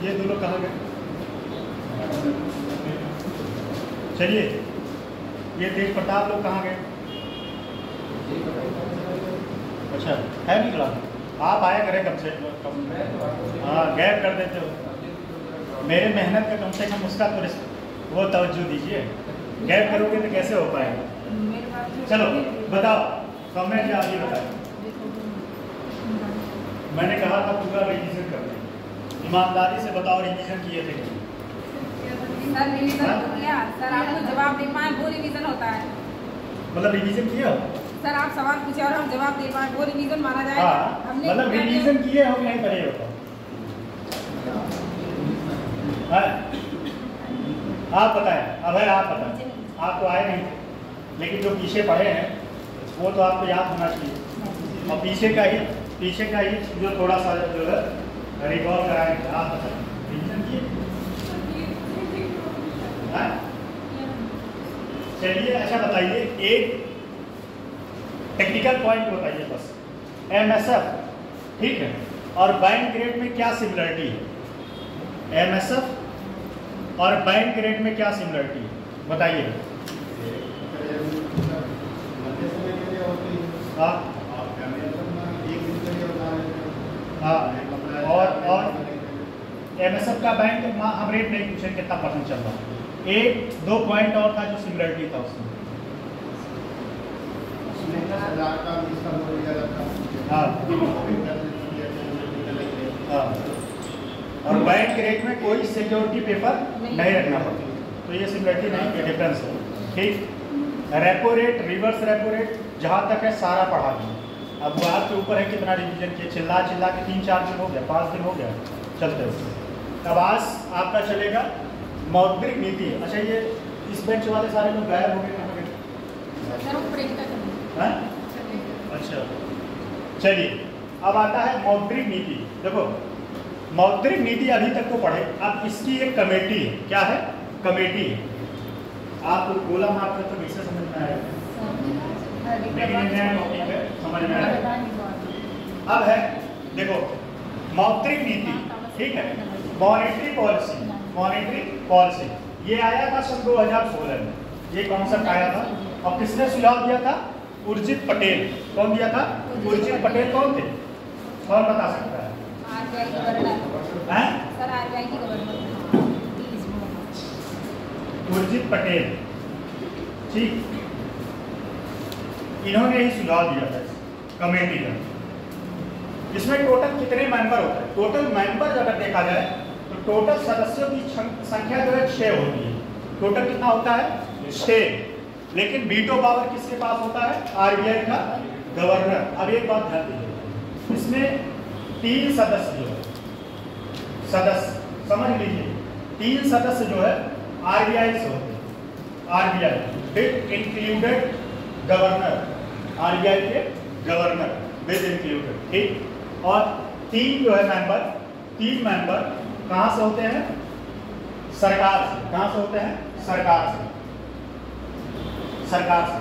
ये दोनों कहाँ गए? चलिए, ये तेज प्रताप लोग कहाँ गए? अच्छा, है नहीं क्लास? आप आया करें कम से कम। हाँ, गैप कर देते हो। मेरे मेहनत का कम से कम उसका तो वो तवज्जो दीजिए। गैप करोगे तो कैसे हो पाएगा? चलो बताओ, कमेंट आप ये बताओ। मैंने कहा था पूरा रिवीजन कर लें। ईमानदारी से बताओ, रिवीजन किए थे? सर रिवीजन तो किया। सर आपको जवाब दे पाए वो रिवीजन होता है। मतलब रिवीजन किया? सर आप सवाल पूछे और हम जवाब दे पाए वो रिवीजन माना जाएगा। हाँ, मतलब रिवीजन किए हो नहीं पढ़े हो तो? आप बताएं। अब है, आप बताएं। आप तो आए नहीं थे, लेकिन जो पीछे पढ़े हैं वो तो आपको याद होना चाहिए। और पीछे का ही जो थोड़ा सा जो है रिकॉल कराएंगे। आप बताएं, रिवीजन किए? चलिए, अच्छा बताइए, एक टेक्निकल पॉइंट बताइए बस। एमएसएफ, ठीक है, और बैंक ग्रेड में क्या सिमिलरिटी है? एमएसएफ और बैंक ग्रेड में क्या सिमिलरिटी है बताइए। हाँ हाँ, और एमएसएफ का बैंक हम रेट नहीं पूछे कितना परसेंट चल रहा है। एक दो पॉइंट और था जो सिमिलरिटी था उसमें। हाँ हाँ, और बैंक रेट में कोई सिक्योरिटी पेपर नहीं रखना पड़ता, तो ये सिमिलरिटी नहीं, ये डिफरेंस है। ठीक, repo rate, reverse repo rate, जहाँ तक है सारा पढ़ा दिया। अब वो आपके ऊपर है कितना रिवीजन किए। चिल्ला के 3-4 दिन हो गया, 5 दिन हो गया चलते हुए। अब आज आपका चलेगा मौद्रिक नीति। अच्छा, ये इस बेंच वाले सारे लोग गायब हो गए, कहाँ गए? अच्छा, चलिए अब आता है मौद्रिक नीति। देखो, मौद्रिक नीति अभी तक तो पढ़े, अब इसकी एक कमेटी है। क्या है? कमेटी है। आप गोला मारते तो कैसे समझ में आएगा, लेकिन समझ में आएगा। अब है, देखो, मौद्रिक नीति, ठीक है, मॉनेटरी पॉलिसी, ये आया था सन 2016 में। ये कॉन्सेप्ट आया था, और किसने सुझाव दिया था? उर्जित पटेल। कौन दिया था? उर्जित पटेल। कौन थे? कौन बता सकता है? उर्जित पटेल, ठीक, इन्होंने ही सुझाव दिया था कमेटी का। इसमें टोटल कितने मेंबर होते हैं? टोटल मेंबर अगर देखा जाए तो टोटल सदस्यों की संख्या जो है 6 होती है। टोटल कितना होता है? 6। लेकिन वीटो पावर किसके पास होता है? आरबीआई का गवर्नर। अब एक बात ध्यान दीजिए, इसमें 3 सदस्य जो है, सदस्य समझ लीजिए, 3 सदस्य जो है आरबीआई से होते हैं। RBI with included governor, RBI के गवर्नर विद इंक्लूडेड, ठीक। और 3 जो है मेंबर, 3 मेंबर कहाँ से होते हैं? सरकार से। कहाँ से होते हैं? सरकार से, सरकार से,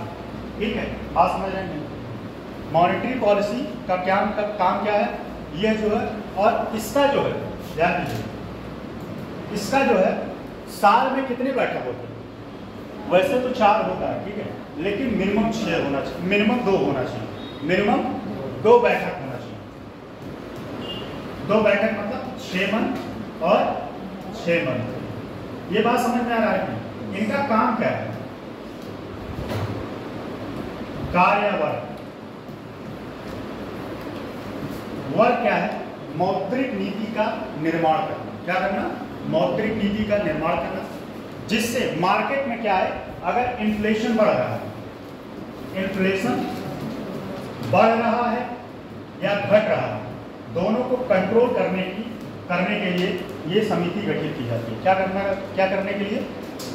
ठीक है। बात समझ रहे हैं? मॉनेटरी पॉलिसी का काम क्या है? ये जो है, और इसका जो है, ध्यान दीजिए, इसका जो है साल में कितने बैठक होते हैं? वैसे तो 4 होता है, ठीक है, लेकिन मिनिमम 6 होना चाहिए, मिनिमम 2 होना चाहिए, मिनिमम 2 बैठक होना चाहिए। 2 बैठक मतलब 6 मंथ और 6 मंथ। ये बात समझ में आ रहा है? इनका काम क्या है? वर्क क्या है? मौद्रिक नीति का निर्माण करना। क्या करना? मौद्रिक नीति का निर्माण करना, जिससे मार्केट में क्या है, अगर इन्फ्लेशन बढ़ रहा है, इन्फ्लेशन बढ़ रहा है या घट रहा है, दोनों को कंट्रोल करने के लिए ये समिति गठित की जाती है। क्या करने के लिए?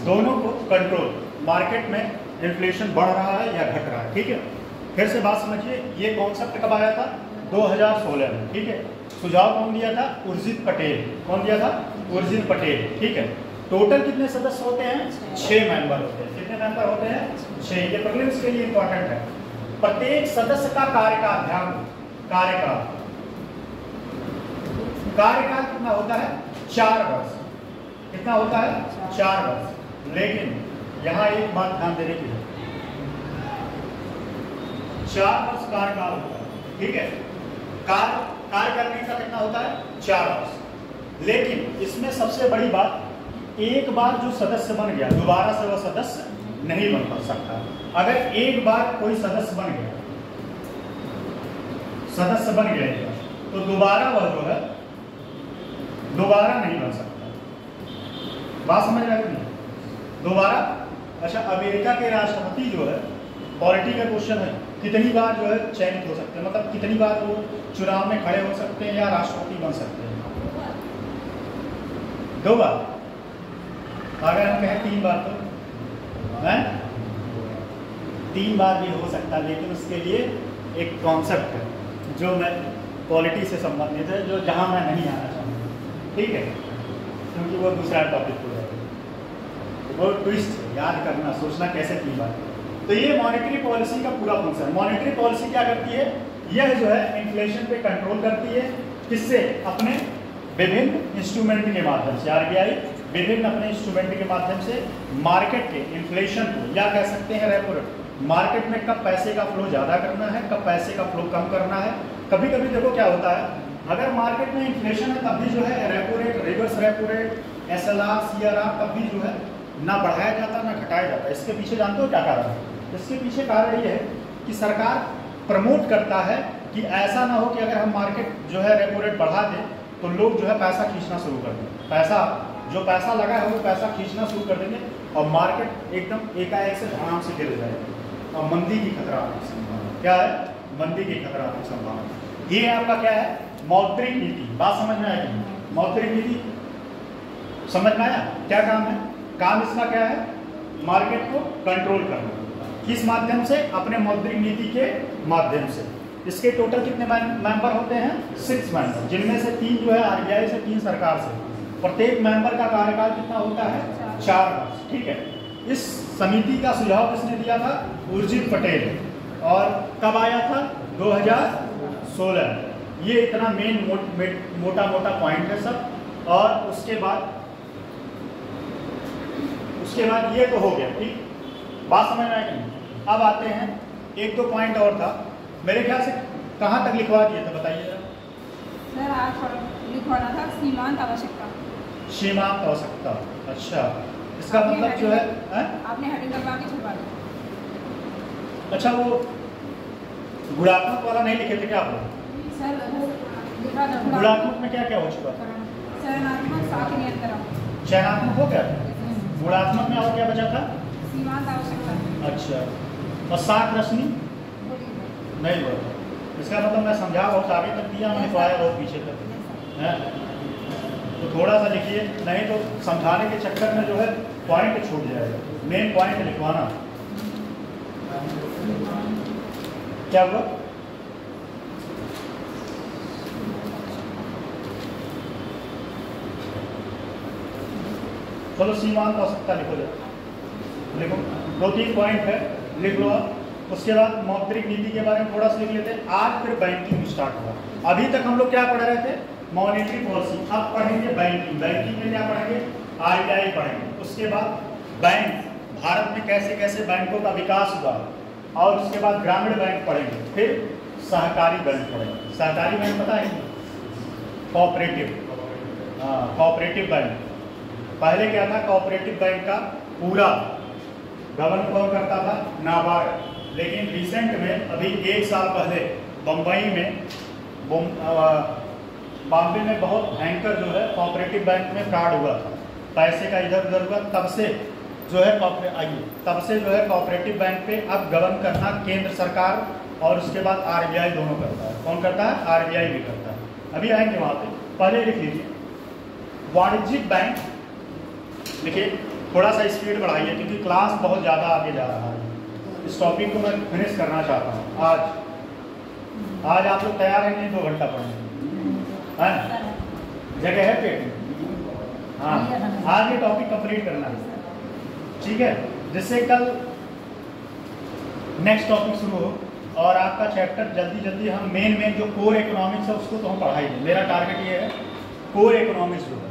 दोनों को कंट्रोल, मार्केट में इन्फ्लेशन बढ़ रहा है या घट रहा है, ठीक है। फिर से बात समझिए, ये कॉन्सेप्ट कब आया था? 2016 में, ठीक है। सुझाव कौन दिया था? उर्जित पटेल। कौन दिया था? उर्जित पटेल, ठीक है। टोटल कितने सदस्य होते हैं? 6 मेंबर होते हैं। कितने मेंबर होते हैं? 6। ये प्रीलिम्स के लिए इंपॉर्टेंट है। प्रत्येक सदस्य का कार्यकाल, ध्यान, कार्यकाल कितना होता है? 4 वर्ष। कितना होता है? 4 वर्ष। लेकिन यहाँ एक बात ध्यान देने की है, 4 वर्ष कार्यकाल होता है, ठीक है। कार्य करने का कितना होता है? 4 वर्ष। लेकिन इसमें सबसे बड़ी बात, एक बार जो सदस्य बन गया दोबारा से वह सदस्य नहीं बन सकता। अगर एक बार कोई सदस्य बन गया तो दोबारा वह जो है दोबारा नहीं बन सकता। बात समझ रहे हैं? दोबारा। अच्छा, अमेरिका के राष्ट्रपति जो है, पॉलिटी का क्वेश्चन है, कितनी बार जो है चयनित हो सकते हैं, मतलब कितनी बार वो चुनाव में खड़े हो सकते हैं या राष्ट्रपति बन सकते हैं? 2 बार। अगर हम कहें 3 बार तो है 3 बार भी हो सकता है, लेकिन उसके लिए एक कॉन्सेप्ट है जो मैं पॉलिटी से संबंधित है, जो जहां मैं नहीं आना चाहूँगा, ठीक है, क्योंकि वो दूसरा टॉपिक हो जाएगा। वो ट्विस्ट याद करना, सोचना कैसे 3 बार। तो ये मॉनेटरी पॉलिसी का पूरा फंक्शन है। मॉनेटरी पॉलिसी क्या करती है? यह जो है इन्फ्लेशन पे कंट्रोल करती है। किससे? अपने विभिन्न इंस्ट्रूमेंट के माध्यम से। आरबीआई विभिन्न अपने इंस्ट्रूमेंट के माध्यम से मार्केट के इन्फ्लेशन को, या कह सकते हैं रेपो रेट, मार्केट में कब पैसे का फ्लो ज़्यादा करना है, कब पैसे का फ्लो कम करना है। कभी कभी देखो क्या होता है, अगर मार्केट में इन्फ्लेशन है तब भी जो है repo rate, reverse repo rate, SLR, CRR तब भी जो है ना बढ़ाया जाता ना घटाया जाता। इसके पीछे जानते हो क्या कारण है? इसके पीछे कारण ये है कि सरकार प्रमोट करता है कि ऐसा ना हो कि अगर हम मार्केट जो है रेपो रेट बढ़ा दें तो लोग जो है पैसा खींचना शुरू कर दें। जो पैसा लगा है वो पैसा खींचना शुरू कर देंगे और मार्केट एकदम एकाएक से आराम से गिर जाएगा और मंदी की खतरा आने की संभावना। क्या है? मंदी की खतरा आने की संभावना। ये आपका क्या है? मौद्रिक नीति। बात समझ में आएगी? मौद्रिक नीति समझ में आया? क्या काम है? काम इसका क्या है? मार्केट को कंट्रोल करना। किस माध्यम से? अपने मौद्रिक नीति के माध्यम से। इसके टोटल कितने मेंबर होते हैं? 6 मेंबर, जिनमें से 3 जो है आरबीआई से, 3 सरकार से। प्रत्येक मेंबर का कार्यकाल कितना होता है? 4 वर्ष, ठीक है। इस समिति का सुझाव किसने दिया था? उर्जित पटेल। और कब आया था? 2016। ये इतना मोटा मोटा पॉइंट है सब। और उसके बाद ये तो हो गया, ठीक। बात समझ में आएगी? अब आते हैं 1-2 पॉइंट और था, मेरे ख्याल से कहाँ तक लिखवा दिए थे बताइए सर। आज लिखवाना था सीमांत आवश्यकता। सीमांत आवश्यकता, अच्छा। इसका मतलब जो है आपने हेडिंग करवा के छुपा दिया। अच्छा, वो गुणात्मक वाला नहीं लिखे थे क्या आप लोग? सर लिखा था गुणात्मक में क्या क्या हो चुका था? चयनात्मक, साख नियंत्रण। चयनात्मक हो गया, गुणात्मक में और क्या बचा था? सीमांत आवश्यकता। अच्छा, और साख रश्मि नहीं बोला। इसका मतलब मैं समझा बहुत आगे तक दिया, मैंने पाया बहुत पीछे तक है। तो थोड़ा सा लिखिए, नहीं तो समझाने के चक्कर में जो है पॉइंट छूट जाएगा। मेन पॉइंट लिखवाना। क्या हुआ? चलो सीमांत आवश्यकता लिखो, लिखो। 2-3 पॉइंट है, लिख लो आप। उसके बाद मौद्रिक नीति के बारे में थोड़ा सा लिख लेते हैं। आज फिर बैंकिंग स्टार्ट हुआ। अभी तक हम लोग क्या पढ़ रहे थे? Monetary policy. अब पढ़ेंगे बैंकिंग। बैंकिंग में क्या पढ़ेंगे? आरबीआई पढ़ेंगे। उसके बाद बैंक, भारत में कैसे कैसे बैंकों का विकास हुआ, और उसके बाद ग्रामीण बैंक पढ़ेंगे। फिर सहकारी बैंक पढ़ेंगे। सहकारी बैंक पता है? कोऑपरेटिव, हाँ, कोऑपरेटिव बैंक। पहले क्या था? कोऑपरेटिव बैंक का पूरा गवर्न कौन करता था? नाबार्ड। लेकिन रिसेंट में अभी 1 साल पहले बॉम्बे में बहुत भयंकर जो है कोऑपरेटिव बैंक में फ्रॉड हुआ था। पैसे का इधर उधर हुआ, तब से जो है कोऑपरेटिव बैंक पे अब गवर्न करना केंद्र सरकार और उसके बाद आरबीआई दोनों करता है। कौन करता है? आरबीआई भी करता है। अभी आएंगे वहाँ पे, पहले लिख लीजिए वाणिज्यिक बैंक। देखिए थोड़ा सा स्पीड बढ़ाइए क्योंकि क्लास बहुत ज़्यादा आगे जा रहा है। इस टॉपिक को मैं फिनिश करना चाहता हूँ आज आप लोग तैयार हैं? नहीं 2 घंटा पढ़ने जगह है पेट में? हाँ, आज ये टॉपिक कंप्लीट करना है, ठीक है, जिससे कल नेक्स्ट टॉपिक शुरू हो और आपका चैप्टर जल्दी हम मेन जो कोर इकोनॉमिक्स है उसको तो हम पढ़ाएंगे। मेरा टारगेट ये है कोर इकोनॉमिक्स जो है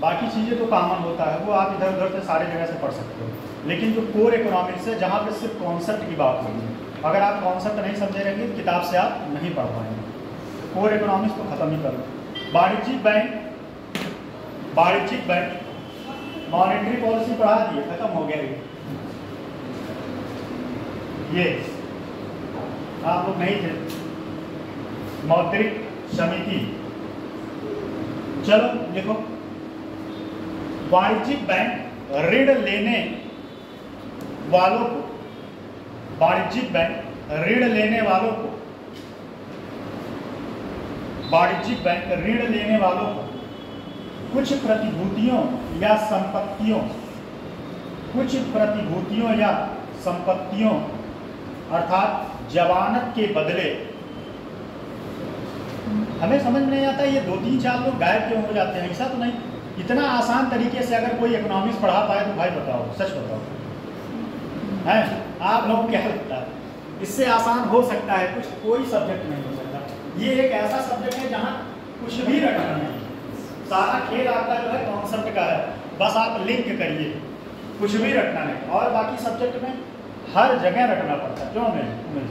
बाकी चीज़ें तो कॉमन होता है, वो आप इधर उधर से सारे जगह से पढ़ सकते हो। लेकिन जो कोर इकोनॉमिक्स है, जहाँ पे सिर्फ कॉन्सेप्ट की बात होगी, अगर आप कॉन्सेप्ट नहीं समझे रहेंगे किताब से आप नहीं पढ़ पाएंगे। कोर इकोनॉमिक्स को खत्म ही करो। वाणिज्यिक बैंक मॉनेटरी पॉलिसी पढ़ा दिए, खत्म हो गया ये आप लोग नहीं थे। मौद्रिक समिति, चलो देखो, वाणिज्यिक बैंक ऋण लेने वालों को, वाणिज्यिक बैंक ऋण लेने वालों को, वाणिज्यिक बैंक ऋण लेने वालों को कुछ प्रतिभूतियों या संपत्तियों, कुछ प्रतिभूतियों या संपत्तियों अर्थात जमानत के बदले, हमें समझ में नहीं आता ये 2-3-4 लोग गायब क्यों हो जाते हैं, ऐसा तो नहीं। इतना आसान तरीके से अगर कोई इकोनॉमिक्स पढ़ा पाए तो भाई बताओ, सच बताओ है, आप लोग क्या लगता है इससे आसान हो सकता है कुछ? कोई सब्जेक्ट नहीं हो सकता। ये एक ऐसा सब्जेक्ट है जहाँ कुछ भी रटना नहीं, सारा खेल आपका जो है कॉन्सेप्ट का है, बस आप लिंक करिए, कुछ भी रटना नहीं। और बाकी सब्जेक्ट में हर जगह रटना पड़ता है, क्यों नहीं,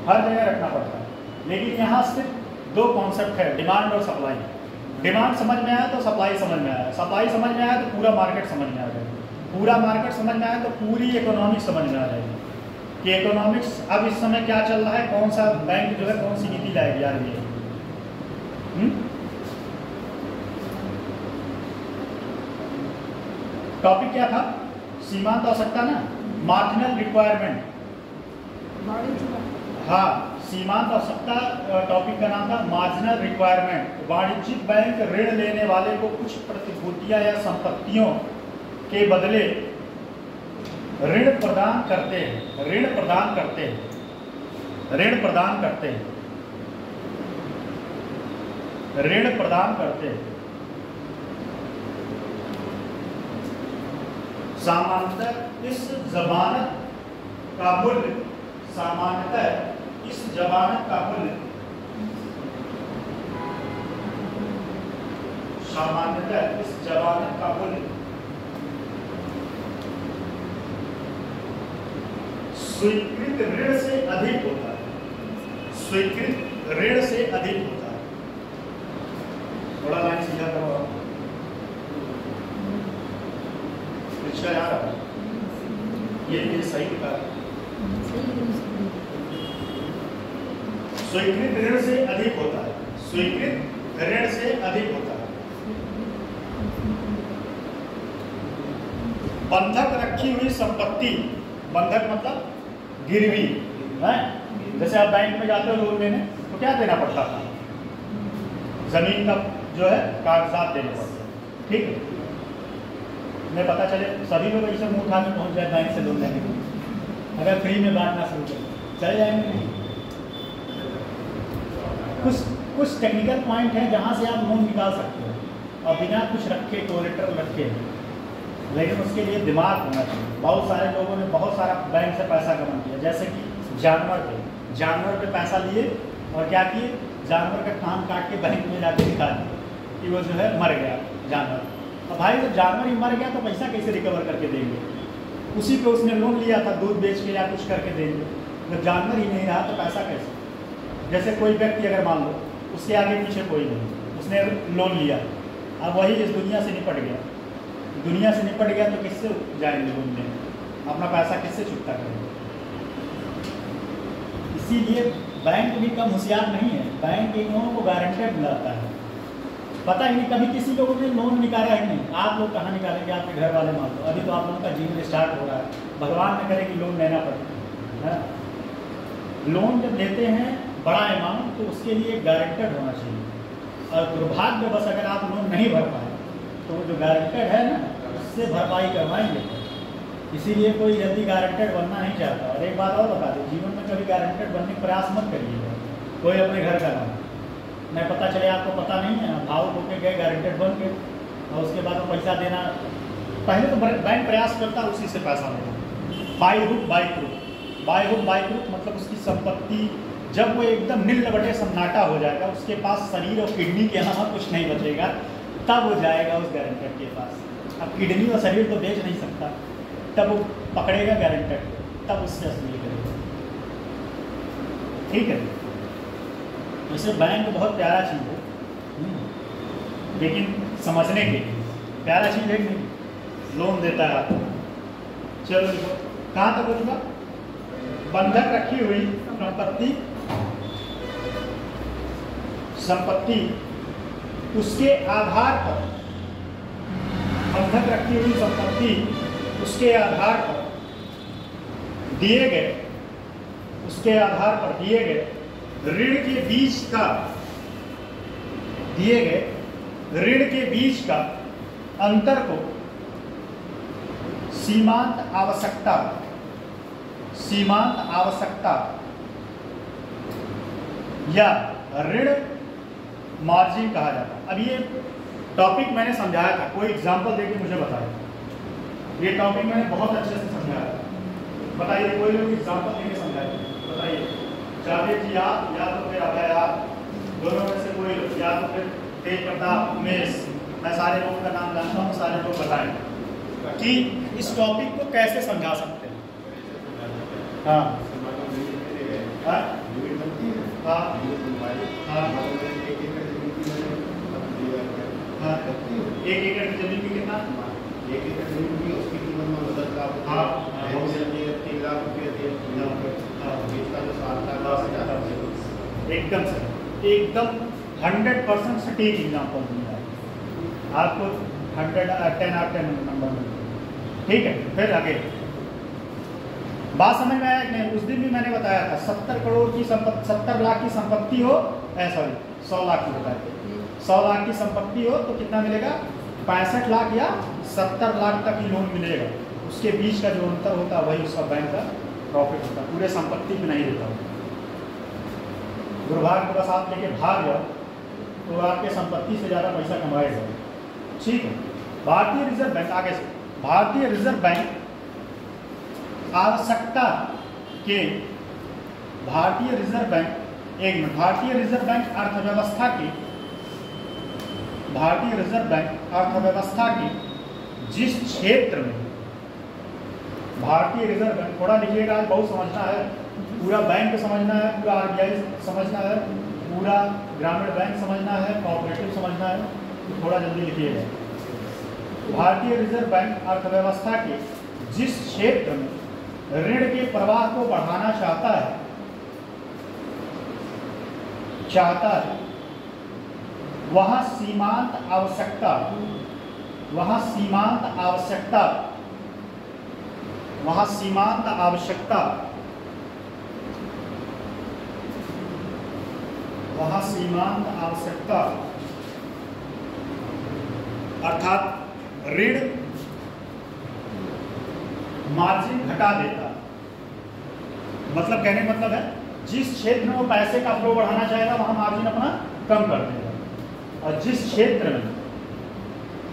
हर जगह रटना पड़ता है। लेकिन यहाँ सिर्फ 2 कॉन्सेप्ट है, डिमांड और सप्लाई। डिमांड समझ में आया तो सप्लाई समझ में आया, सप्लाई समझ में आया तो पूरा मार्केट समझ में आ जाएगा, पूरा मार्केट समझ में आया तो पूरी इकोनॉमिक्स समझ में आ जाएगी कि इकोनॉमिक्स अब इस समय क्या चल रहा है, कौन सा बैंक जो है कौन सी नीति लाएगी यार ये। टॉपिक क्या था? सीमांत आवश्यकता ना, मार्जिनल रिक्वायरमेंट। हाँ, सीमांत आवश्यकता टॉपिक का नाम था मार्जिनल रिक्वायरमेंट। वाणिज्यिक बैंक ऋण लेने वाले को कुछ प्रतिभूतियां या संपत्तियों के बदले ऋण प्रदान करते हैं, ऋण प्रदान करते हैं, ऋण प्रदान करते हैं, ऋण प्रदान करते हैं। सामान्यतः इस जमानत का मूल्य, सामान्यतः इस जमानत का मूल्य, सामान्यतः इस जमानत का मूल्य स्वीकृत ऋण से अधिक होता है, स्वीकृत ऋण से अधिक होता है। थोड़ा लाइन सीधा करो, रिक्शा आ रहा है, ये सही लिखा है। स्वीकृत ऋण से अधिक होता है, स्वीकृत ऋण से अधिक होता है। बंधक रखी हुई संपत्ति, बंधक मतलब गिरवी है। जैसे आप बैंक में जाते हो लोन लेने तो क्या देना पड़ता था? जमीन का जो है कागजात देने पड़ते हैं, ठीक है। मैं पता चले सभी लोग ऐसे मुंह उठा के पहुंच जाए बैंक से लोन लेने के लिए, अगर फ्री में बांटना शुरू करें चले जाएंगे नहीं। कुछ टेक्निकल पॉइंट है जहाँ से आप लोन निकाल सकते हो और बिना कुछ रखे, कोलेटरल रखे, लेकिन उसके लिए दिमाग होना चाहिए। बहुत सारे लोगों ने बहुत सारा बैंक से पैसा गबन किया, जैसे कि जानवर पे पैसा लिए और क्या किए, जानवर का कान काट के बैंक में जाके दिखा दिए कि वो जो है मर गया जानवर। अब भाई जब जानवर ही मर गया तो पैसा कैसे रिकवर करके देंगे? उसी पे उसने लोन लिया था, दूध बेच के या कुछ करके देंगे। जब जानवर ही नहीं रहा तो पैसा कैसे? जैसे कोई व्यक्ति अगर मान लो उसके आगे पीछे कोई नहीं, उसने लोन लिया, अब वही इस दुनिया से निपट गया, दुनिया से निपट गया तो किससे जाएंगे लोन लेने? अपना पैसा किससे चुकता करेंगे? इसीलिए बैंक भी कम होशियार नहीं है, बैंक इन लोगों को गारंटेड दिलाता है। पता ही नहीं, कभी किसी लोगों ने लोन निकाला है नहीं। आप लोग कहाँ निकालेंगे? आपके घर वाले मान लो, अभी तो आप लोगों का जीवन स्टार्ट हो रहा है, भगवान न करे कि लोन लेना पड़े है। लोन जब लेते हैं बड़ा अमाउंट तो उसके लिए गारंटेड होना चाहिए, और दुर्भाग्य बस अगर आप लोन नहीं भर पाए तो जो गारंटेड है ना उससे भरपाई करवाएंगे। इसीलिए कोई जल्दी गारंटेड बनना नहीं चाहता। और एक बात और बता दें, जीवन में कभी गारंटेड बनने का प्रयास मत करिएगा, कोई अपने घर का नाम नहीं, पता चले आपको पता नहीं है, भावुक होकर गए गारंटेड बन के और उसके बाद वो पैसा देना, पहले तो बैंक प्रयास करता है उसी से पैसा लेना। By hook by crook, by hook by crook मतलब उसकी संपत्ति जब वो एकदम नील बटे सन्नाटा हो जाएगा, उसके पास शरीर और किडनी के अलावा कुछ नहीं बचेगा, तब वो जाएगा उस गारंटर के पास। अब किडनी और शरीर तो बेच नहीं सकता, तब वो पकड़ेगा गारंटर, तब उससे वसूली करेगा। ठीक है। वैसे बैंक बहुत प्यारा चीज़ है, लेकिन समझने के लिए प्यारा चीज़ है कि नहीं, लोन देता है आपको। चलो देखो कहाँ तक हो चुका, बंधक रखी हुई संपत्ति उसके आधार पर, बंधक रखी हुई संपत्ति उसके आधार पर दिए गए, उसके आधार पर दिए गए ऋण के बीच का, दिए गए ऋण के बीच का अंतर को सीमांत आवश्यकता, सीमांत आवश्यकता या ऋण मार्जिन कहा जाता है। अब ये टॉपिक मैंने समझाया था, कोई एग्जांपल देके मुझे बताइए। ये टॉपिक मैंने बहुत अच्छे से समझाया था, बताइए कोई लोग एग्जांपल देके समझाइए, बताइए। जावेद जी आप, या तो फिर अभय आप, दोनों में से कोई, या तो फिर तेज प्रताप, उमेश, मैं सारे लोगों का नाम जानता हूँ, सारे लोग बताएं कि इस टॉपिक को कैसे समझा सकते हैं। हाँ हाँ हाँ हाँ, 1 एकड़ की जमीन की कितना, 1 एकड़ जमीन की उसकी कीमत में मदद का 3 लाख रुपये थे, इसका जो 7 लाख एकदम सही, एकदम 100% सटीक एग्जाम्पल दूंगा आपको, 10 out of 10 नंबर में। ठीक है, फिर आगे बात समझ में आया कि नहीं। उस दिन भी मैंने बताया था 70 करोड़ की संपत्ति, 70 लाख की संपत्ति हो, सॉरी 100 लाख की बताया, 100 लाख की संपत्ति हो तो कितना मिलेगा, 65 लाख या 70 लाख तक ही लोन मिलेगा। उसके बीच का जो अंतर होता है वही उसका बैंक का प्रॉफिट होता है, पूरे संपत्ति में नहीं देता। दुर्भाग्य के बस आप लेके भाग जाओ तो आपके संपत्ति से ज़्यादा पैसा कमाएगा। ठीक है। भारतीय रिजर्व बैंक, आगे से भारतीय रिजर्व बैंक आवश्यकता के, भारतीय रिजर्व बैंक, एक मिनट, भारतीय रिजर्व बैंक अर्थव्यवस्था की, भारतीय रिजर्व बैंक अर्थव्यवस्था की जिस क्षेत्र में, भारतीय रिजर्व बैंक, थोड़ा लिखिएगा, आज बहुत समझना है, पूरा बैंक समझना है, पूरा RBI समझना है, पूरा ग्रामीण बैंक समझना है, कोऑपरेटिव समझना है, तो थोड़ा जल्दी लिखिएगा। भारतीय रिजर्व बैंक अर्थव्यवस्था के जिस क्षेत्र में ऋण के प्रवाह को बढ़ाना चाहता है, वहाँ सीमांत आवश्यकता, वहाँ सीमांत आवश्यकता, वहाँ सीमांत आवश्यकता, वहाँ सीमांत आवश्यकता अर्थात ऋण मार्जिन घटा देता। मतलब कहने का मतलब है जिस क्षेत्र में वो पैसे का फ्लो बढ़ाना चाहेगा वहां मार्जिन अपना कम कर देगा, और जिस क्षेत्र में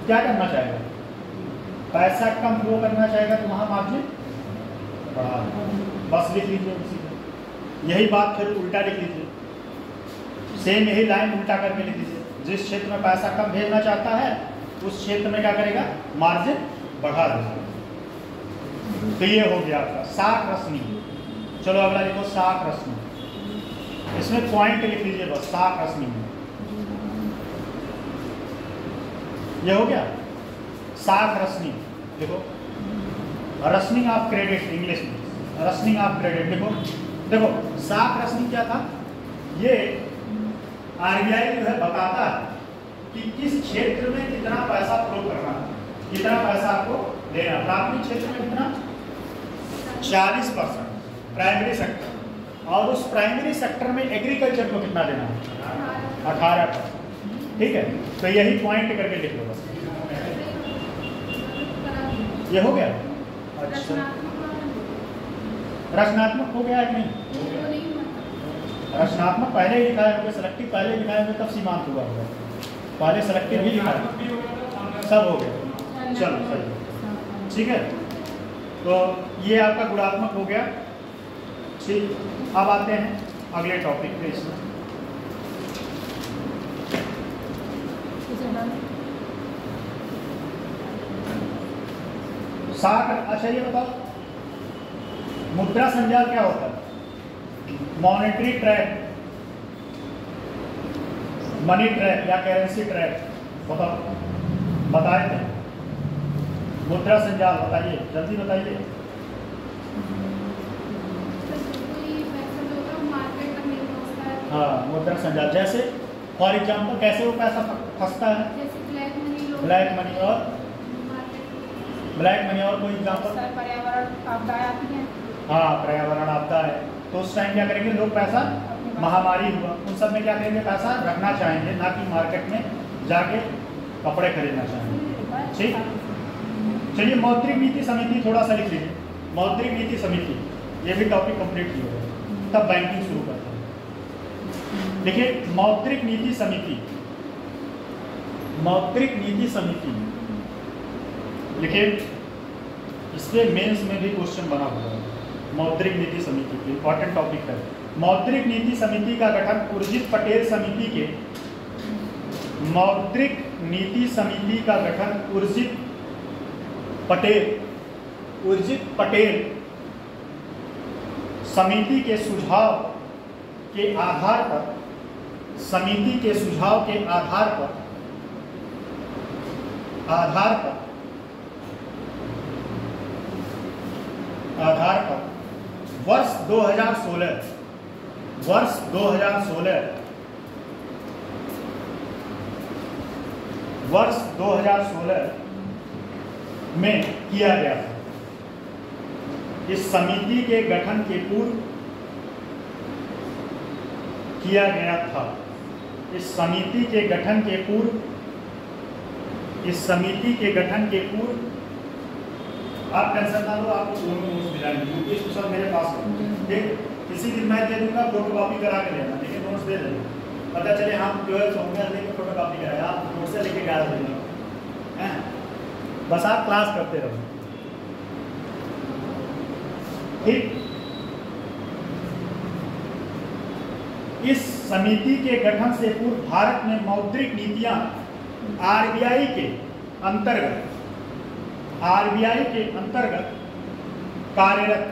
क्या करना चाहेगा, पैसा कम फ्लो करना चाहेगा तो वहां मार्जिन बढ़ा देगा। बस लिख लीजिए उसी को, यही बात फिर उल्टा लिख लीजिए, सेम यही लाइन उल्टा करके लिख लीजिए। जिस क्षेत्र में पैसा कम भेजना चाहता है उस क्षेत्र में क्या करेगा, मार्जिन बढ़ा देगा। तो ये हो गया आपका साख रश्मि। चलो अगला देखो साख रश्मि, इसमें पॉइंट लिख लीजिए बस, साख रश्मि में ये हो गया साख रश्मि। देखो रश्मि ऑफ क्रेडिट, इंग्लिश में रश्मि ऑफ क्रेडिट। देखो साख रश्मि क्या था, ये RBI जो है बताता है कि किस क्षेत्र में कितना पैसा फ्लो करना है, कितना पैसा आपको देना। प्राथमिक क्षेत्र में कितना, 40% प्राइमरी सेक्टर, और उस प्राइमरी सेक्टर में एग्रीकल्चर को कितना देना है, 18%। ठीक है, तो यही पॉइंट करके लिख लो बस। ये हो गया। अच्छा रचनात्मक हो गया है कि नहीं, रचनात्मक पहले ही लिखा है, सेलेक्टिव पहले लिखा है, तब सीमांत हुआ होगा, पहले सेलेक्टिव ही लिखा है, सब हो गया। चलो सही, ठीक है। तो ये आपका गुणात्मक हो गया। ठीक, अब आते हैं अगले टॉपिक पे। इसमें 60। अच्छा ये बताओ, मुद्रा संजाल क्या होता है? मॉनेटरी ट्रैप, मनी ट्रैप या करेंसी ट्रैप, बताओ, बताए थे। मुद्रा संजाल बताइए, जल्दी बताइए। हाँ, मुद्रा संजाल जैसे फॉर एग्जाम्पल कैसे वो पैसा फंसता है? ब्लैक मनी और कोई एग्जाम्पल? पर्यावरण आपदाएं आती हैं। हाँ, पर्यावरण आपदा है तो उस टाइम क्या करेंगे लोग? पैसा, महामारी हुआ उन सब में क्या करेंगे? पैसा रखना चाहेंगे, ना कि मार्केट में जाके कपड़े खरीदना चाहेंगे। ठीक, चलिए मौद्रिक नीति समिति थोड़ा सा लिख लीजिए। मौद्रिक नीति समिति, ये भी टॉपिक कंप्लीट किया होगा, तब बैंकिंग शुरू करते हैं। देखिए मौद्रिक नीति समिति, मौद्रिक नीति समिति लिखिए, इस पे मेंस में भी क्वेश्चन बना हुआ है। मौद्रिक नीति समिति इंपॉर्टेंट टॉपिक है। मौद्रिक नीति समिति का गठन उर्जित पटेल समिति के, मौद्रिक नीति समिति का गठन उर्जित पटेल समिति के सुझाव के आधार पर, समिति के सुझाव के आधार पर वर्ष 2016 में किया गया था। इस समिति के गठन के पूर्व किया गया था। इस समिति के गठन के पूर्व आप टेंशन ना लो, आपको दोनों नोट्स मिलाएंगे क्योंकि इस सब मेरे पास है। ठीक, किसी दिन मैं दे दूंगा, फोटो कॉपी करा के लेना, लेकिन नोट्स दे देना, पता चले हम 12 होंगे लेके फोटो कॉपी कराए, आप नोट्स से लेके गा देना, बस आप क्लास करते रहो। ठीक, इस समिति के गठन से पूर्व भारत में मौद्रिक नीतियां आरबीआई के अंतर्गत कार्यरत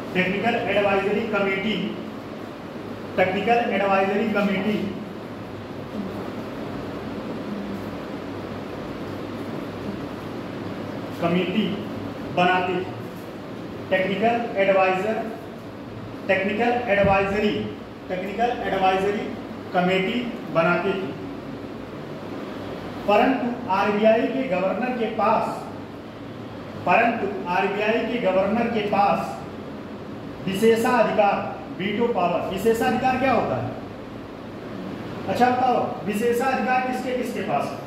टेक्निकल एडवाइजरी कमेटी बनाती थी। टेक्निकल एडवाइजरी कमेटी बनाती थी। परंतु आरबीआई के गवर्नर के पास विशेषाधिकार, वीटो पावर। विशेषाधिकार क्या होता है? अच्छा बताओ, विशेषाधिकार किसके किसके पास है?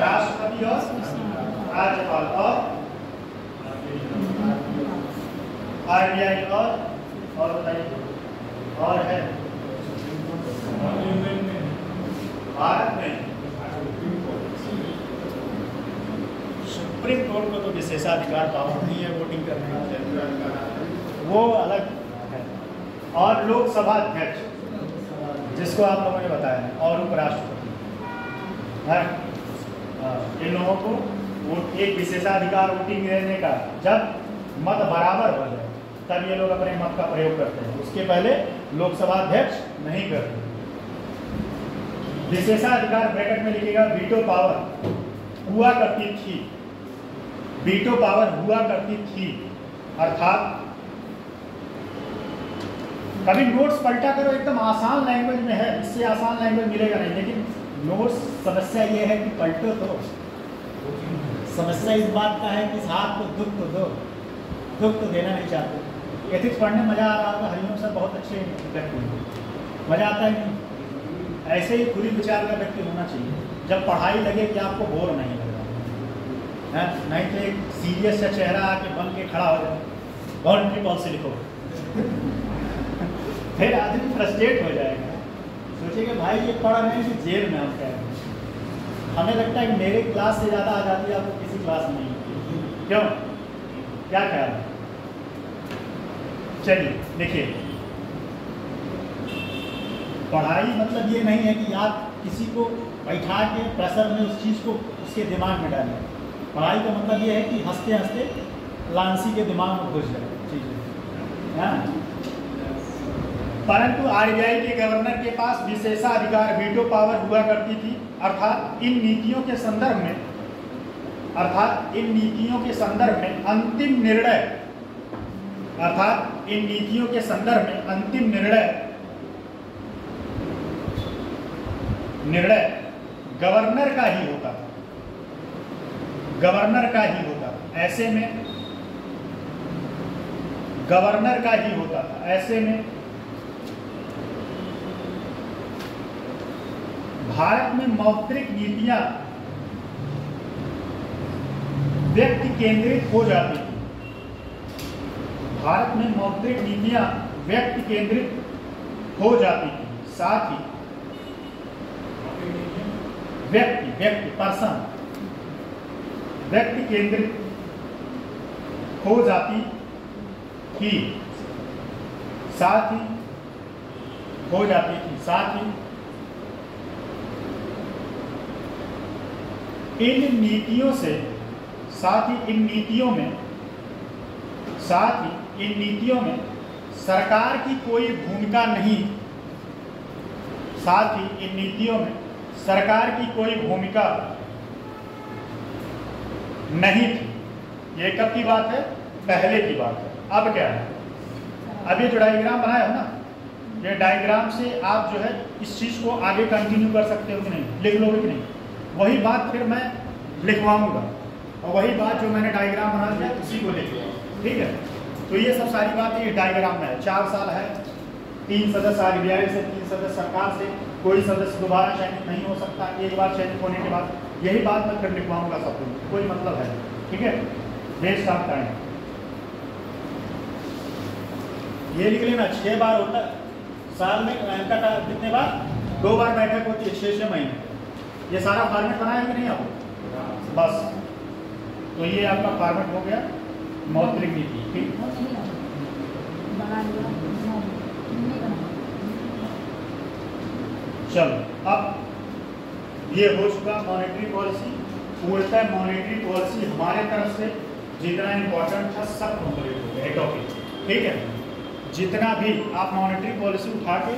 राष्ट्रपति और राज्यपाल और आरबीआई और बताइए और है भारत में सुप्रीम कोर्ट को तो विशेषाधिकार पावर नहीं है वोटिंग करने का, वो अलग है। और लोकसभा अध्यक्ष जिसको आप लोगों ने बताया है, और उपराष्ट्रपति है। इन लोगों को एक विशेषाधिकार वोटिंग देने का, जब मत बराबर हो जाए तब ये लोग अपने मत का प्रयोग करते हैं, उसके पहले लोकसभा अध्यक्ष नहीं करते। विशेषाधिकार ब्रैकेट में लिखेगा वीटो पावर हुआ करती थी, अर्थात कभी नोट्स पलटा करो, एकदम आसान लैंग्वेज में है, इससे आसान लैंग्वेज मिलेगा नहीं, लेकिन नोट्स समस्या ये है कि पलटो तो। समस्या इस बात का है कि हाथ को दुख तो दो, दुख तो देना नहीं चाहते। एथिक्स पढ़ने मजा आ रहा था, हरिओम सर बहुत अच्छे व्यक्ति, मजा आता है नहीं? ऐसे ही खुली विचार का व्यक्ति होना चाहिए। जब पढ़ाई लगे कि आपको बोर नहीं लग रहा है, नहीं तो एक सीरियस सा चेहरा आके बन के खड़ा हो जाए, मॉनेटरी पॉलिसी लिखो फिर आदमी फ्रस्ट्रेट हो जाएगा, सोचेगा भाई ये पढ़ रहे हैं कि जेल में हम कह रहे हैं। हमें लगता है कि मेरे क्लास से ज़्यादा आज़ादी आपको किसी क्लास में नहीं होती। क्यों, क्या ख्याल है? चलिए देखिए, पढ़ाई मतलब ये नहीं है कि आप किसी को बैठा के प्रेशर में उस चीज़ को उसके दिमाग में डालें। पढ़ाई का मतलब ये है कि हंसते हंसते लांसी के दिमाग में घुस जाए चीज़ें। परंतु आरबीआई के गवर्नर के पास विशेषाधिकार वीटो पावर हुआ करती थी, अर्थात इन नीतियों के संदर्भ में अंतिम निर्णय गवर्नर का ही होता था, ऐसे में भारत में मौद्रिक नीतियां व्यक्ति केंद्रित हो जाती थी। साथ ही व्यक्ति केंद्रित हो जाती थी। साथ ही इन नीतियों में सरकार की कोई भूमिका नहीं थी। ये कब की बात है? पहले की बात है। अब क्या है, अब ये जो डायग्राम बनाया है ना, ये डायग्राम से आप जो है इस चीज़ को आगे कंटिन्यू कर सकते हो कि नहीं, लिख लोगे कि नहीं। वही बात फिर मैं लिखवाऊंगा और वही बात जो मैंने डायग्राम बना दिया उसी को लिखूंगा, ठीक है। तो ये सब सारी बातें ये डायग्राम में है। 4 साल है, 3 सदस्य आरबीआई से, 3 सदस्य सरकार से, कोई सदस्य दोबारा चयनित नहीं हो सकता, एक बार चयनित होने के बाद। यही बात मैं फिर लिखवाऊंगा सब कुछ, कोई मतलब है, ठीक है। नेक्स्ट आप टाइम ये लिख लेना, 6 बार होता है साल में, का कितने बार? 2 बार बैठक होती है, 6 महीने। ये सारा फॉर्मेट बनाया कि नहीं आपको? बस, तो ये आपका फॉर्मेट हो गया मौद्रिक नीति, ठीक। चलो, अब ये हो चुका मॉनेटरी पॉलिसी। पूर्णतः मॉनेटरी पॉलिसी हमारे तरफ से जितना इम्पोर्टेंट था सब कंप्लीट हो गया टॉपिक, ठीक है। जितना भी आप मॉनेटरी पॉलिसी उठा के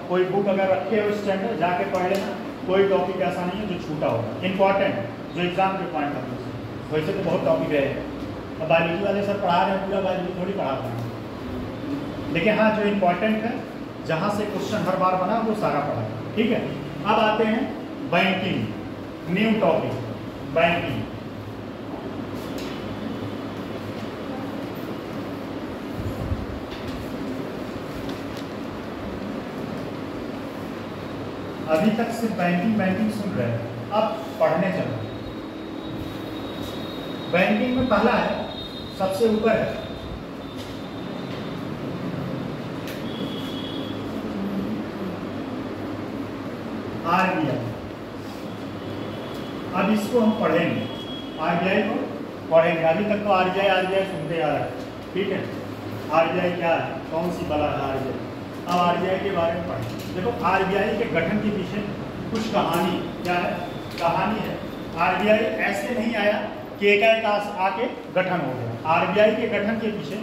कोई बुक अगर रखे हो स्टैंडर्ड, जाके पढ़ लेना। कोई टॉपिक ऐसा नहीं है जो छूटा होगा, इंपॉर्टेंट जो एग्जाम के पॉइंट ऑफ व्यू से। वैसे तो बहुत टॉपिक है, अब बायोलॉजी वाले सर पढ़ा रहे हैं, पूरा बायोलॉजी थोड़ी पढ़ाते हैं, लेकिन हाँ जो इम्पोर्टेंट है, जहाँ से क्वेश्चन हर बार बना वो सारा पढ़ा है, ठीक है। अब आते हैं बैंकिंग, न्यू टॉपिक बैंकिंग। अभी तक सिर्फ बैंकिंग सुन रहे हैं, अब पढ़ने चलो। बैंकिंग में पहला है, सबसे ऊपर है आरबीआई। अब इसको हम पढ़ेंगे, आरबीआई को पढ़ेंगे। अभी तक तो आरबीआई सुनते आ रहे हैं, ठीक है। आरबीआई क्या है, कौन सी बला है आरबीआई। अब आरबीआई के बारे में पढ़ें। देखो, आरबीआई के गठन के पीछे कुछ कहानी क्या है, कहानी है। आरबीआई ऐसे नहीं आया कि एकाएक आके गठन हो गया। आरबीआई के गठन के पीछे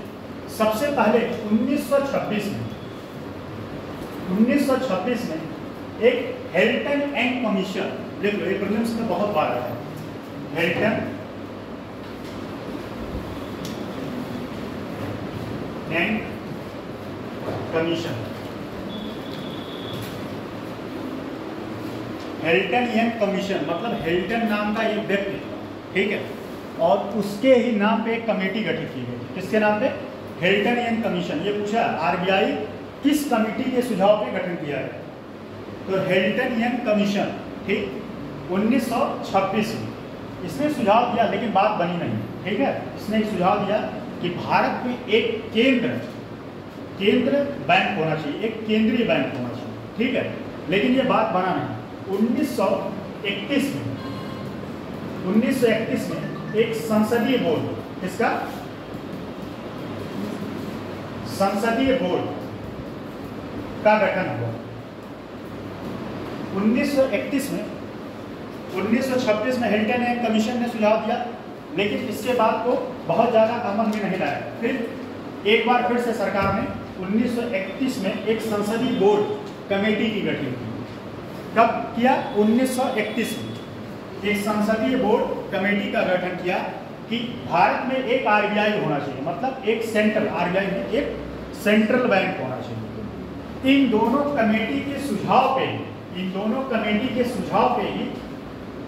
सबसे पहले 1926 में एक हेल्टन एंड कमीशन, देख लो ये प्रीलिम्स में बहुत बार आया है, Helton and commission. Helton and commission मतलब हेल्टन नाम का एक व्यक्ति, ठीक है, और उसके ही नाम पे एक कमेटी गठित की गई। किसके नाम पे? Helton and commission. ये पूछा आरबीआई किस कमेटी के सुझाव पे गठन किया है, तो हेल्टन एंड कमीशन, ठीक। 1926 में इसने सुझाव दिया, लेकिन बात बनी नहीं, ठीक है। इसने एक सुझाव दिया कि भारत में एक केंद्र बैंक होना चाहिए, एक केंद्रीय बैंक होना चाहिए, ठीक है। लेकिन ये बात बना नहीं। 1931 में एक संसदीय बोर्ड, इसका संसदीय बोर्ड का गठन हुआ 1931 में। 1926 में हिल्टन एंड कमीशन ने सुझाव दिया, लेकिन इसके बाद को बहुत ज़्यादा अमल में नहीं लाया। फिर एक बार फिर से सरकार ने 1931 में एक संसदीय बोर्ड कमेटी की गठन की। कब किया? 1931 में एक संसदीय बोर्ड कमेटी का गठन किया कि भारत में एक आरबीआई होना चाहिए, मतलब एक सेंट्रल, आरबीआई में एक सेंट्रल बैंक होना चाहिए। इन दोनों कमेटी के सुझाव पे ही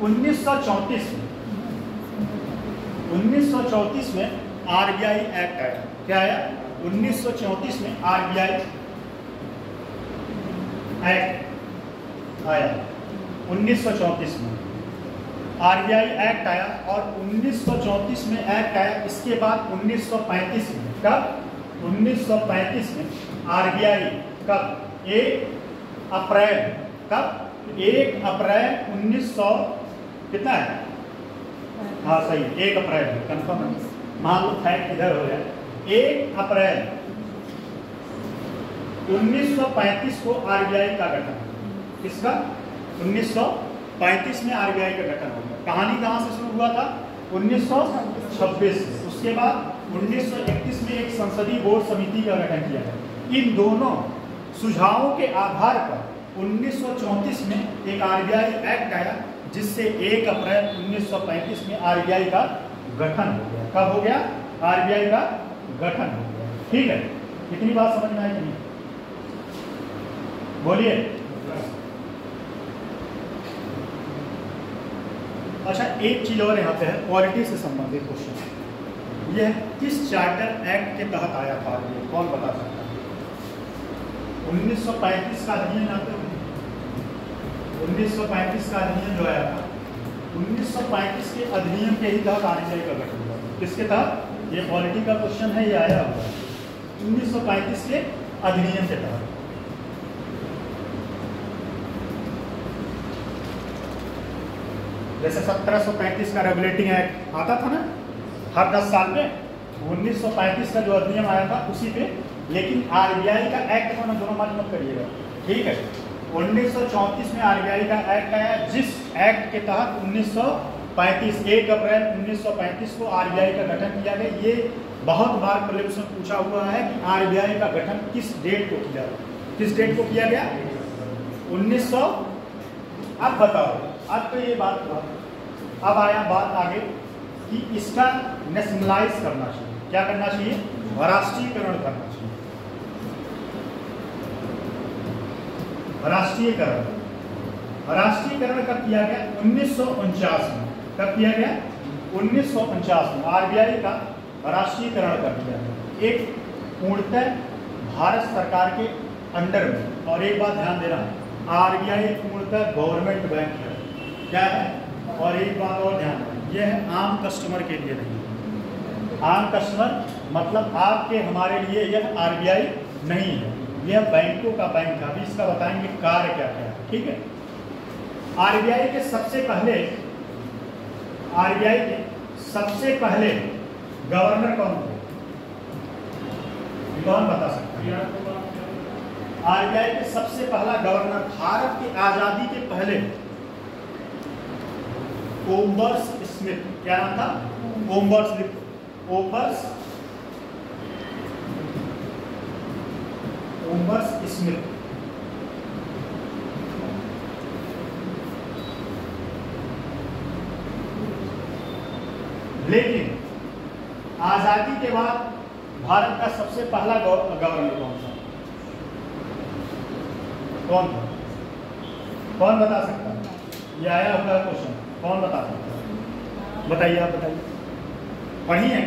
1934 में आरबीआई एक्ट आया। क्या आया? 1934 में आरबीआई एक्ट आया। 1934 में आरबीआई एक्ट आया और 1934 में एक्ट आया। इसके बाद 1935 में, कब? 1935 में आरबीआई कब? 1 अप्रैल, कब? 1 अप्रैल 1900 कितना है? हाँ सही, 1 अप्रैल कंफर्म है, मान लो फैक्ट इधर हो जाए। 1 अप्रैल 1935 को आरबीआई का गठन, किसका? 1935 में आरबीआई का गठन हो गया। कहानी कहाँ से शुरू हुआ था? 1926 से। उसके बाद 1931 में एक संसदीय बोर्ड समिति का गठन किया गया। इन दोनों सुझावों के आधार पर 1934 में एक आरबीआई एक्ट आया, जिससे 1 अप्रैल 1935 में आरबीआई का गठन हो गया। कब हो गया? आरबीआई का गठन हो गया, ठीक है। कितनी बात समझ में आई नहीं? बोलिए। अच्छा, एक चीज और यहाँ पे है, क्वालिटी से संबंधित क्वेश्चन। यह किस चार्टर एक्ट के तहत आया था? ये कौन बता सकता है? 1935 का अधिनियम आता है। 1935 का अधिनियम जो आया था, 1935 के अधिनियम के ही तहत आरबीआई का गठन हुआ। किसके तहत? ये पॉलिटी का क्वेश्चन है, ये आया हुआ है 1935 के अधिनियम के तहत। जैसे 1735 का रेगुलेटिंग एक्ट आता था ना हर 10 साल में, 1935 का जो अधिनियम आया था उसी पे। लेकिन आरबीआई का एक्ट को ना दोनों मत करिएगा, ठीक है। 1934 में आरबीआई का एक्ट आया, जिस एक्ट के तहत 1 अप्रैल 1935 को आरबीआई का गठन किया गया। ये बहुत बार प्रीलिम्स में पूछा हुआ है कि आरबीआई का गठन किस डेट को किया गया? किस डेट को किया गया? 1900। अब बताओ, अब तो ये बात हुआ। अब आया बात आगे कि इसका नेशनलाइज करना चाहिए। क्या करना चाहिए? राष्ट्रीयकरण करना चाहिए। राष्ट्रीयकरण कब किया गया? 1949 में। कब किया गया? 1949 में आरबीआई का राष्ट्रीयकरण कर दिया गया, एक पूर्णतः भारत सरकार के अंडर में। और एक बात ध्यान देना, आरबीआई पूर्णतः गवर्नमेंट बैंक है। क्या है? और एक बात और ध्यान देना, यह है आम कस्टमर के लिए नहीं। आम कस्टमर मतलब आपके हमारे लिए यह आरबीआई नहीं है, यह बैंकों का बैंक है। अभी इसका बताएंगे कार्य क्या क्या है, ठीक है। आरबीआई के सबसे पहले गवर्नर कौन थे? कौन बता सकता है? आरबीआई के सबसे पहला गवर्नर भारत की आजादी के पहले ओम्बर्स स्मिथ। क्या नाम था? ओम्बर्स स्मिथ। लेकिन आजादी के बाद भारत का सबसे पहला गवर्नर कौन था? कौन था? कौन बता सकता है? ये आया हुआ क्वेश्चन, कौन बता सकता है? बताइए, आप बताइए। पढ़ी है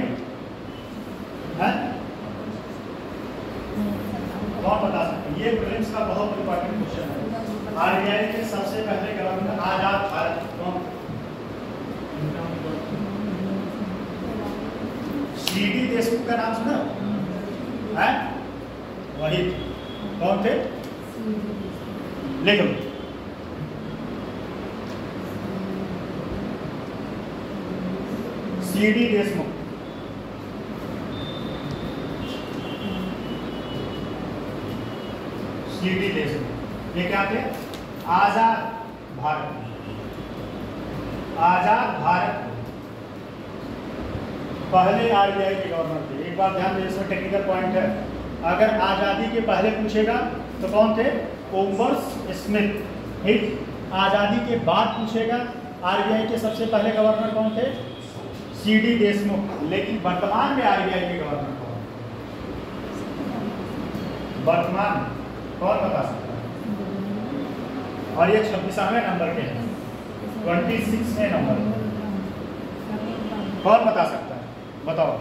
कौन बता सकते हैं? ये प्रीलिम्स का बहुत इंपॉर्टेंट क्वेश्चन है। आरबीआई के सबसे पहले गवर्नर आजाद भारत का नाम सुना है? वही कौन थे? लिख लो। सीडी देशमुख। सीडी देशमुख ये क्या थे? आजाद भारत, आजाद भारत पहले आरबीआई के गवर्नर थे। एक बात ध्यान दें, इसमें टेक्निकल पॉइंट है। अगर आजादी के पहले पूछेगा तो कौन थे? ओम्बर्स स्मिथ। ठीक। आजादी के बाद पूछेगा आरबीआई के सबसे पहले गवर्नर कौन थे? सीडी देशमुख। लेकिन वर्तमान में आरबीआई के गवर्नर कौन? वर्तमान कौन बता सकता है? और ये 26वें नंबर के हैं, 26वें नंबर कौन बता सकता है? बताओ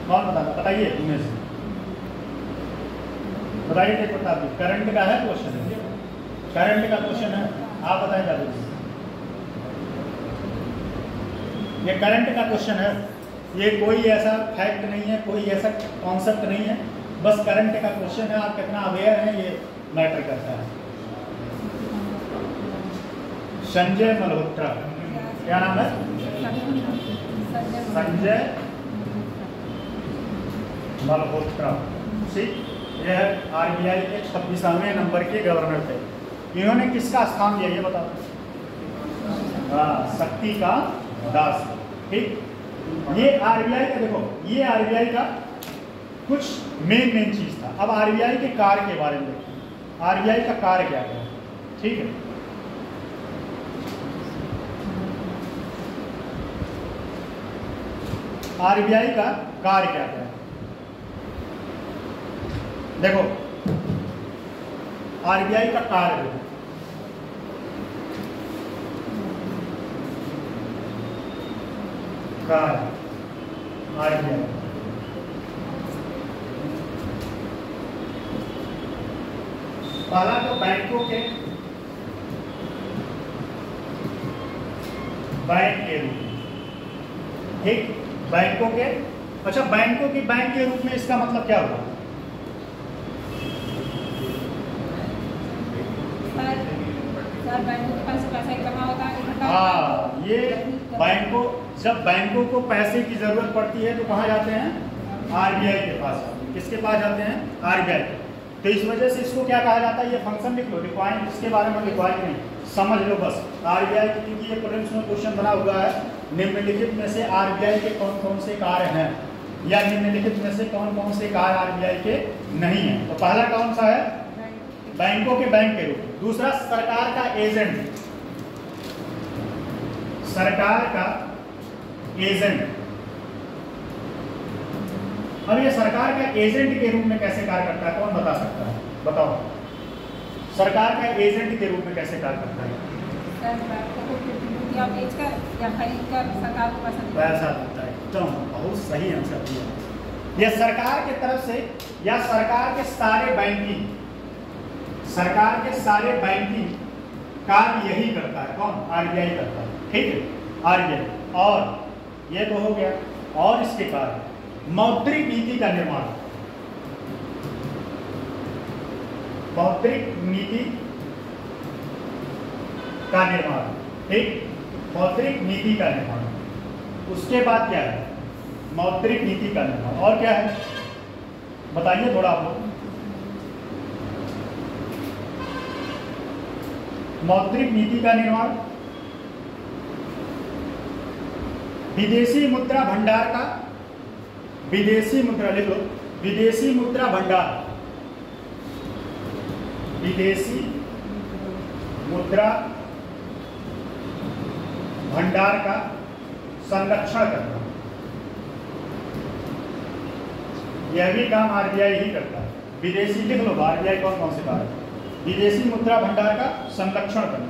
कौन बताइए इनमें से बताइए। एक बता दी। करंट का है क्वेश्चन है, करंट का क्वेश्चन है, आप बताएं जल्दी। ये करंट का क्वेश्चन है, ये कोई ऐसा फैक्ट नहीं है, कोई ऐसा कॉन्सेप्ट नहीं है, बस करंट का क्वेश्चन है। आप कितना अवेयर हैं ये मैटर करता है। संजय मल्होत्रा, क्या नाम है? संजय मल्होत्रा। ठीक। यह आरबीआई के 26वें नंबर के गवर्नर थे। इन्होंने किसका स्थान लिया ये बताओ? शक्ति का दास। ठीक। ये आरबीआई का, देखो ये आरबीआई का कुछ मेन चीज था। अब आरबीआई के कार्य के बारे में देखिए, आरबीआई का कार्य क्या है। ठीक है। आरबीआई का कार्य क्या है? देखो आरबीआई का कार्य, आरबीआई पहला तो बैंकों के बैंक के रूप में। ठीक। बैंकों के, अच्छा बैंकों के बैंक के रूप में इसका मतलब क्या हुआ? सर बैंकों के पास पैसा जमा होता है। हाँ, ये बैंकों, जब बैंकों को पैसे की जरूरत पड़ती है तो कहाँ जाते हैं? आरबीआई के पास। किसके पास जाते हैं? आरबीआई। तो इस वजह से इसको क्या कहा जाता है? ये फंक्शन लिख लो, रिक्वायरमेंट इसके बारे में रिक्वायरमेंट नहीं, समझ लो बस। आरबीआई क्योंकि ये प्रीलिम्स में क्वेश्चन बना हुआ है, निम्नलिखित में से आरबीआई के कौन कौन से कार्य हैं, या निम्नलिखित में से कौन कौन से कार्य आरबीआई के नहीं है। तो पहला कौन सा है? बैंकों के बैंक के रूप। दूसरा सरकार का एजेंट, सरकार का एजेंट। अब ये सरकार का एजेंट के रूप में कैसे कार्य करता है? कौन बता सकता है? बताओ सरकार का एजेंट के रूप में कैसे कार्य करता है? बेचकर या खरीदकर सरकार को पैसा देता है। एकदम बहुत सही आंसर दिया। यह सरकार की तरफ से या सरकार के सारे बैंकिंग, सरकार के सारे बैंकिंग कार्य यही करता है। कौन? आरबीआई करता है। ठीक है, आरबीआई। और ये तो हो गया। और इसके कार्य मौद्रिक नीति का निर्माण, मौद्रिक नीति का निर्माण। ठीक, मौद्रिक नीति का निर्माण। उसके बाद क्या है? मौद्रिक नीति का निर्माण। और क्या है बताइए थोड़ा आप लोग। मौद्रिक नीति का निर्माण, विदेशी मुद्रा भंडार का, विदेशी मुद्रा लिख लो, विदेशी मुद्रा भंडार, विदेशी मुद्रा भंडार का संरक्षण करना। यह भी काम आरबीआई ही करता है। विदेशी लिख लो, आरबीआई कौन कौन से कार्य? विदेशी मुद्रा भंडार का संरक्षण करना।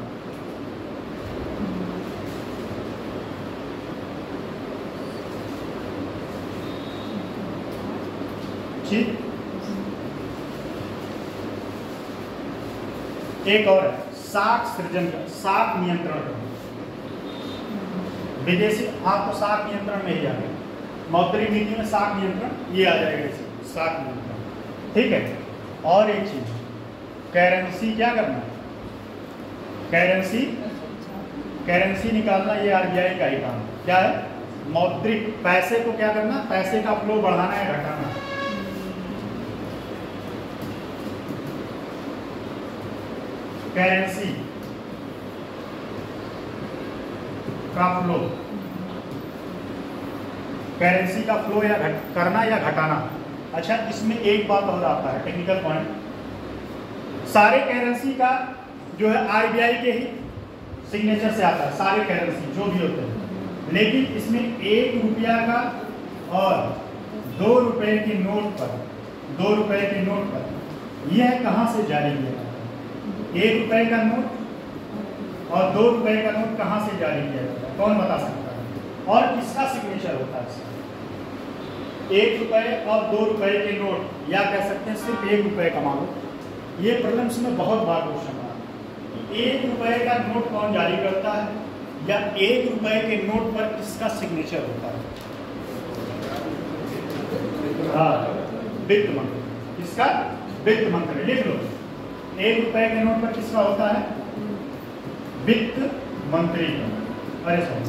ठीक, एक और है साख सृजन का, साख नियंत्रण करना। विदेशी, हाँ तो साख नियंत्रण में ही आ गया, मौद्रिक नीति में साख नियंत्रण ये आ जाएगा इसे, साख नियंत्रण, ठीक है। और एक चीज, करेंसी क्या करना, करेंसी निकालना, ये आरबीआई का ही काम क्या है, मौद्रिक पैसे को क्या करना, पैसे का फ्लो बढ़ाना है घटाना। करेंसी का फ्लो, करेंसी का फ्लो या करना या घटाना। अच्छा, इसमें एक बात और आता है, टेक्निकल पॉइंट, सारे करेंसी का जो है आरबीआई के ही सिग्नेचर से आता है, सारे करेंसी जो भी होते हैं, लेकिन इसमें 1 रुपया का और 2 रुपए के नोट पर, 2 रुपए के नोट पर यह कहाँ से जारी किया जाता है, 1 रुपए का नोट और 2 रुपए का नोट कहाँ से जारी किया जाता है, कौन बता सकता है, और किसका सिग्नेचर होता है इसका? 1 रुपए और 2 रुपए के नोट, या कह सकते हैं सिर्फ 1 रुपए का मान लो, ये प्रीलिम्स में बहुत बार क्वेश्चन आता है, 1 रुपए का नोट कौन जारी करता है, या 1 रुपए के नोट पर किसका सिग्नेचर होता है? हाँ, वित्त मंत्री, किसका? वित्त मंत्री, लिख लो, 1 रुपए के नोट पर किसका होता है? वित्त मंत्री का। अरे सॉरी,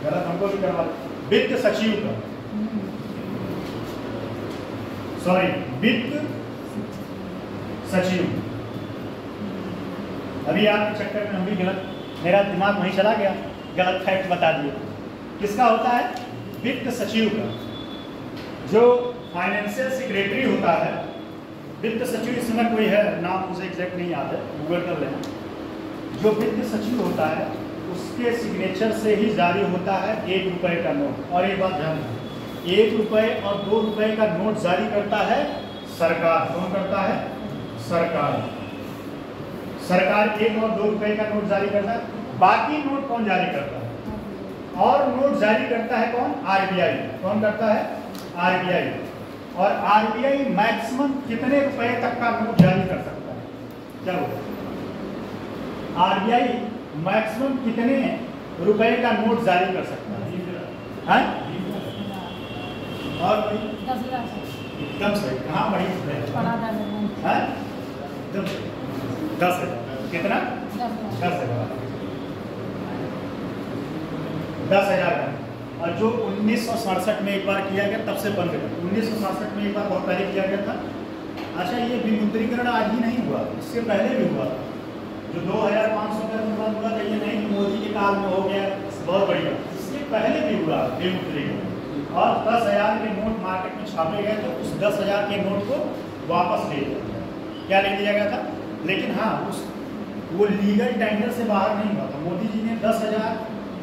गलत हमको भी करवा, वित्त सचिव का, सॉरी, वित्त सचिव। अभी आपके चक्कर में हम भी गलत, मेरा दिमाग वहीं चला गया, गलत फैक्ट बता दिया। किसका होता है? वित्त सचिव का। जो फाइनेंशियल सेक्रेटरी होता है, वित्त सचिव, इस समय कोई है नाम मुझे एग्जैक्ट नहीं याद है, गूगल कर लेना। जो वित्त सचिव होता है उसके सिग्नेचर से ही जारी होता है 1 रुपए का नोट। और एक बात ध्यान रखना, 1 रुपए और 2 रुपए का नोट जारी करता है सरकार। कौन करता है? सरकार। सरकार 1 और 2 रुपए का नोट जारी करता है। बाकी नोट कौन जारी करता है? और नोट जारी करता है कौन? आरबीआई। कौन करता है? आरबीआई। और आरबीआई मैक्सिमम कितने रुपए तक का नोट जारी कर सकता है? चलो, आरबीआई मैक्सिमम कितने रुपए का नोट जारी कर सकता है? और एकदम सही, कहाँ पढ़ी? 10,000। कितना? 10,000। 10,000 का। और जो 1967 में एक बार किया गया, तब से बंद कर, 1967 में एक बार बहुत पहले किया गया था। अच्छा, ये विमुद्रीकरण आज ही नहीं हुआ, इससे पहले भी हुआ था। जो 2,500 का नोट हुआ था, ये नहीं कि मोदी के काल में हो गया, बहुत बढ़िया, इससे पहले भी हुआ विमुद्रीकरण। और 10,000 के नोट मार्केट में छापे गए, तो उस 10,000 के नोट को वापस ले लिया गया। क्या ले लिया गया था? लेकिन हाँ, वो लीगल टेंडर से बाहर नहीं हुआ था। मोदी जी ने 10,000,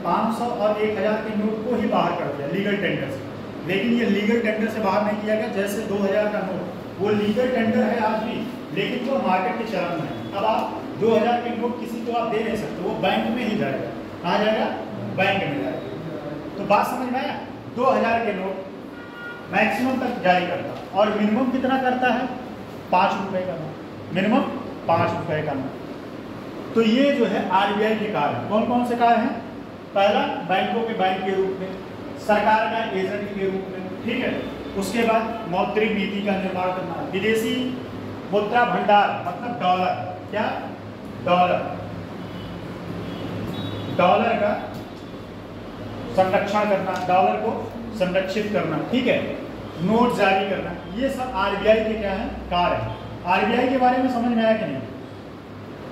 500 और 1,000 के नोट को ही बाहर कर दिया लीगल टेंडर से। लेकिन ये लीगल टेंडर से बाहर नहीं किया गया। जैसे 2,000 का नोट, वो लीगल टेंडर है आज भी, लेकिन वो मार्केट के चरण में है। अब आप 2,000 के नोट किसी को आप दे नहीं सकते, वो बैंक में ही जाएगा। कहाँ जाएगा? बैंक में जाएगा। तो बात समझ में आया? 2,000 के नोट मैक्सिमम तक जारी करता, और मिनिमम कितना करता है? 5 रुपए का नोट, मिनिमम 5 रुपए का नोट। तो ये जो है आरबीआई के कार्य हैं। कौन कौन से कार्य हैं? पहला, बैंकों के बैंक के रूप में, सरकार का एजेंट के रूप में, ठीक है। उसके बाद मौद्रिक नीति का निर्माण करना, विदेशी मुद्रा भंडार मतलब डॉलर, क्या? डॉलर, डॉलर का संरक्षण करना, डॉलर को संरक्षित करना, ठीक है। नोट जारी करना, ये सब आरबीआई के क्या है? कार्य है। आरबीआई के बारे में समझ में आया कि नहीं?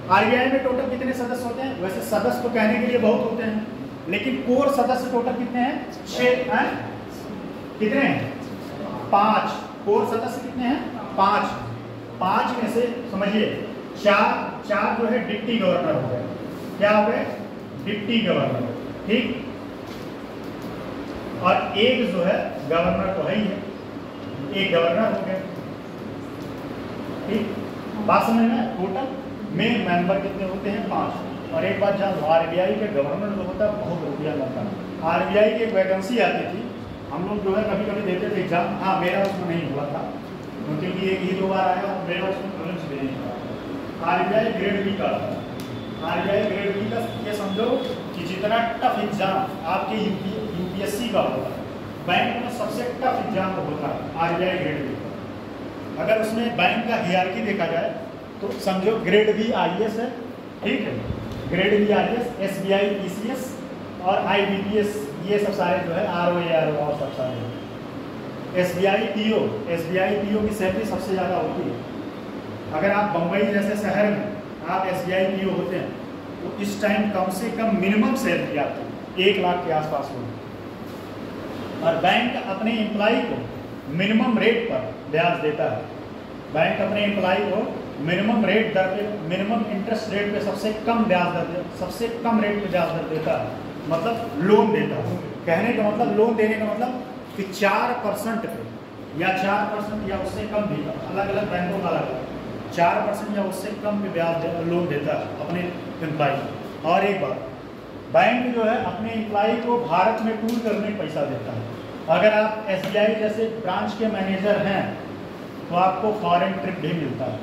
आरबीआई में टोटल कितने सदस्य होते हैं? वैसे सदस्य तो कहने के लिए बहुत होते हैं, लेकिन कोर सदस्य टोटल कितने हैं? 6 हैं। कितने हैं? 5 कोर सदस्य कितने हैं? 5। 5 में से समझिए 4 जो है डिप्टी गवर्नर हो गए। क्या हो गए? डिप्टी गवर्नर, ठीक। और एक जो है गवर्नर तो है ही है, एक गवर्नर हो गया, ठीक। बात समझ में? टोटल मेन मेंबर कितने होते हैं? 5। और एक बात जान लो, आरबीआई के गवर्नर जो होता है बहुत रुपया लगता है। आरबीआई की एक वैकेंसी आती थी, हम लोग जो है कभी कभी देते थे एग्जाम। हाँ, मेरा उसमें नहीं हुआ था, क्योंकि एक ही 2 बार आया, मेरा उसमें प्रीलिम्स भी नहीं हुआ। आरबीआई ग्रेड बी का था। आरबीआई ग्रेड बी का ये समझो कि जितना टफ एग्जाम आपके यूपीएससी का होता है, बैंक में सबसे टफ एग्जाम होता है आरबीआई ग्रेड बी का। अगर उसमें बैंक का हियरार्की देखा जाए तो समझो ग्रेड बी आईएएस है, ठीक है, grade B IAS, SBI ECS और आईबीपीएस, ये सब सारे जो है आरओए और सब सारे। एसबीआई पीओ की सैलरी सबसे ज़्यादा होती है। अगर आप बम्बई जैसे शहर में आप एसबीआई पीओ होते हैं तो इस टाइम कम से कम मिनिमम सैलरी आपकी 1 लाख के आसपास होगी। और बैंक अपने एम्प्लॉय को मिनिमम रेट पर ब्याज देता है। बैंक अपने एम्प्लॉय को मिनिमम रेट दर पे, मिनिमम इंटरेस्ट रेट पे सबसे कम ब्याज दर, सबसे कम रेट पे ब्याज दर देता है, मतलब लोन देता है। कहने का मतलब, लोन देने का मतलब कि 4% पे या 4% या उससे कम भी, अलग अलग बैंकों का अलग 4% या उससे कम पे ब्याज लोन देता है अपने एम्प्लॉय को। और एक बात, बैंक जो है अपने एम्प्लॉय को भारत में टूर करने का पैसा देता है। अगर आप एसबीआई जैसे ब्रांच के मैनेजर हैं तो आपको फॉरेन ट्रिप भी मिलता है।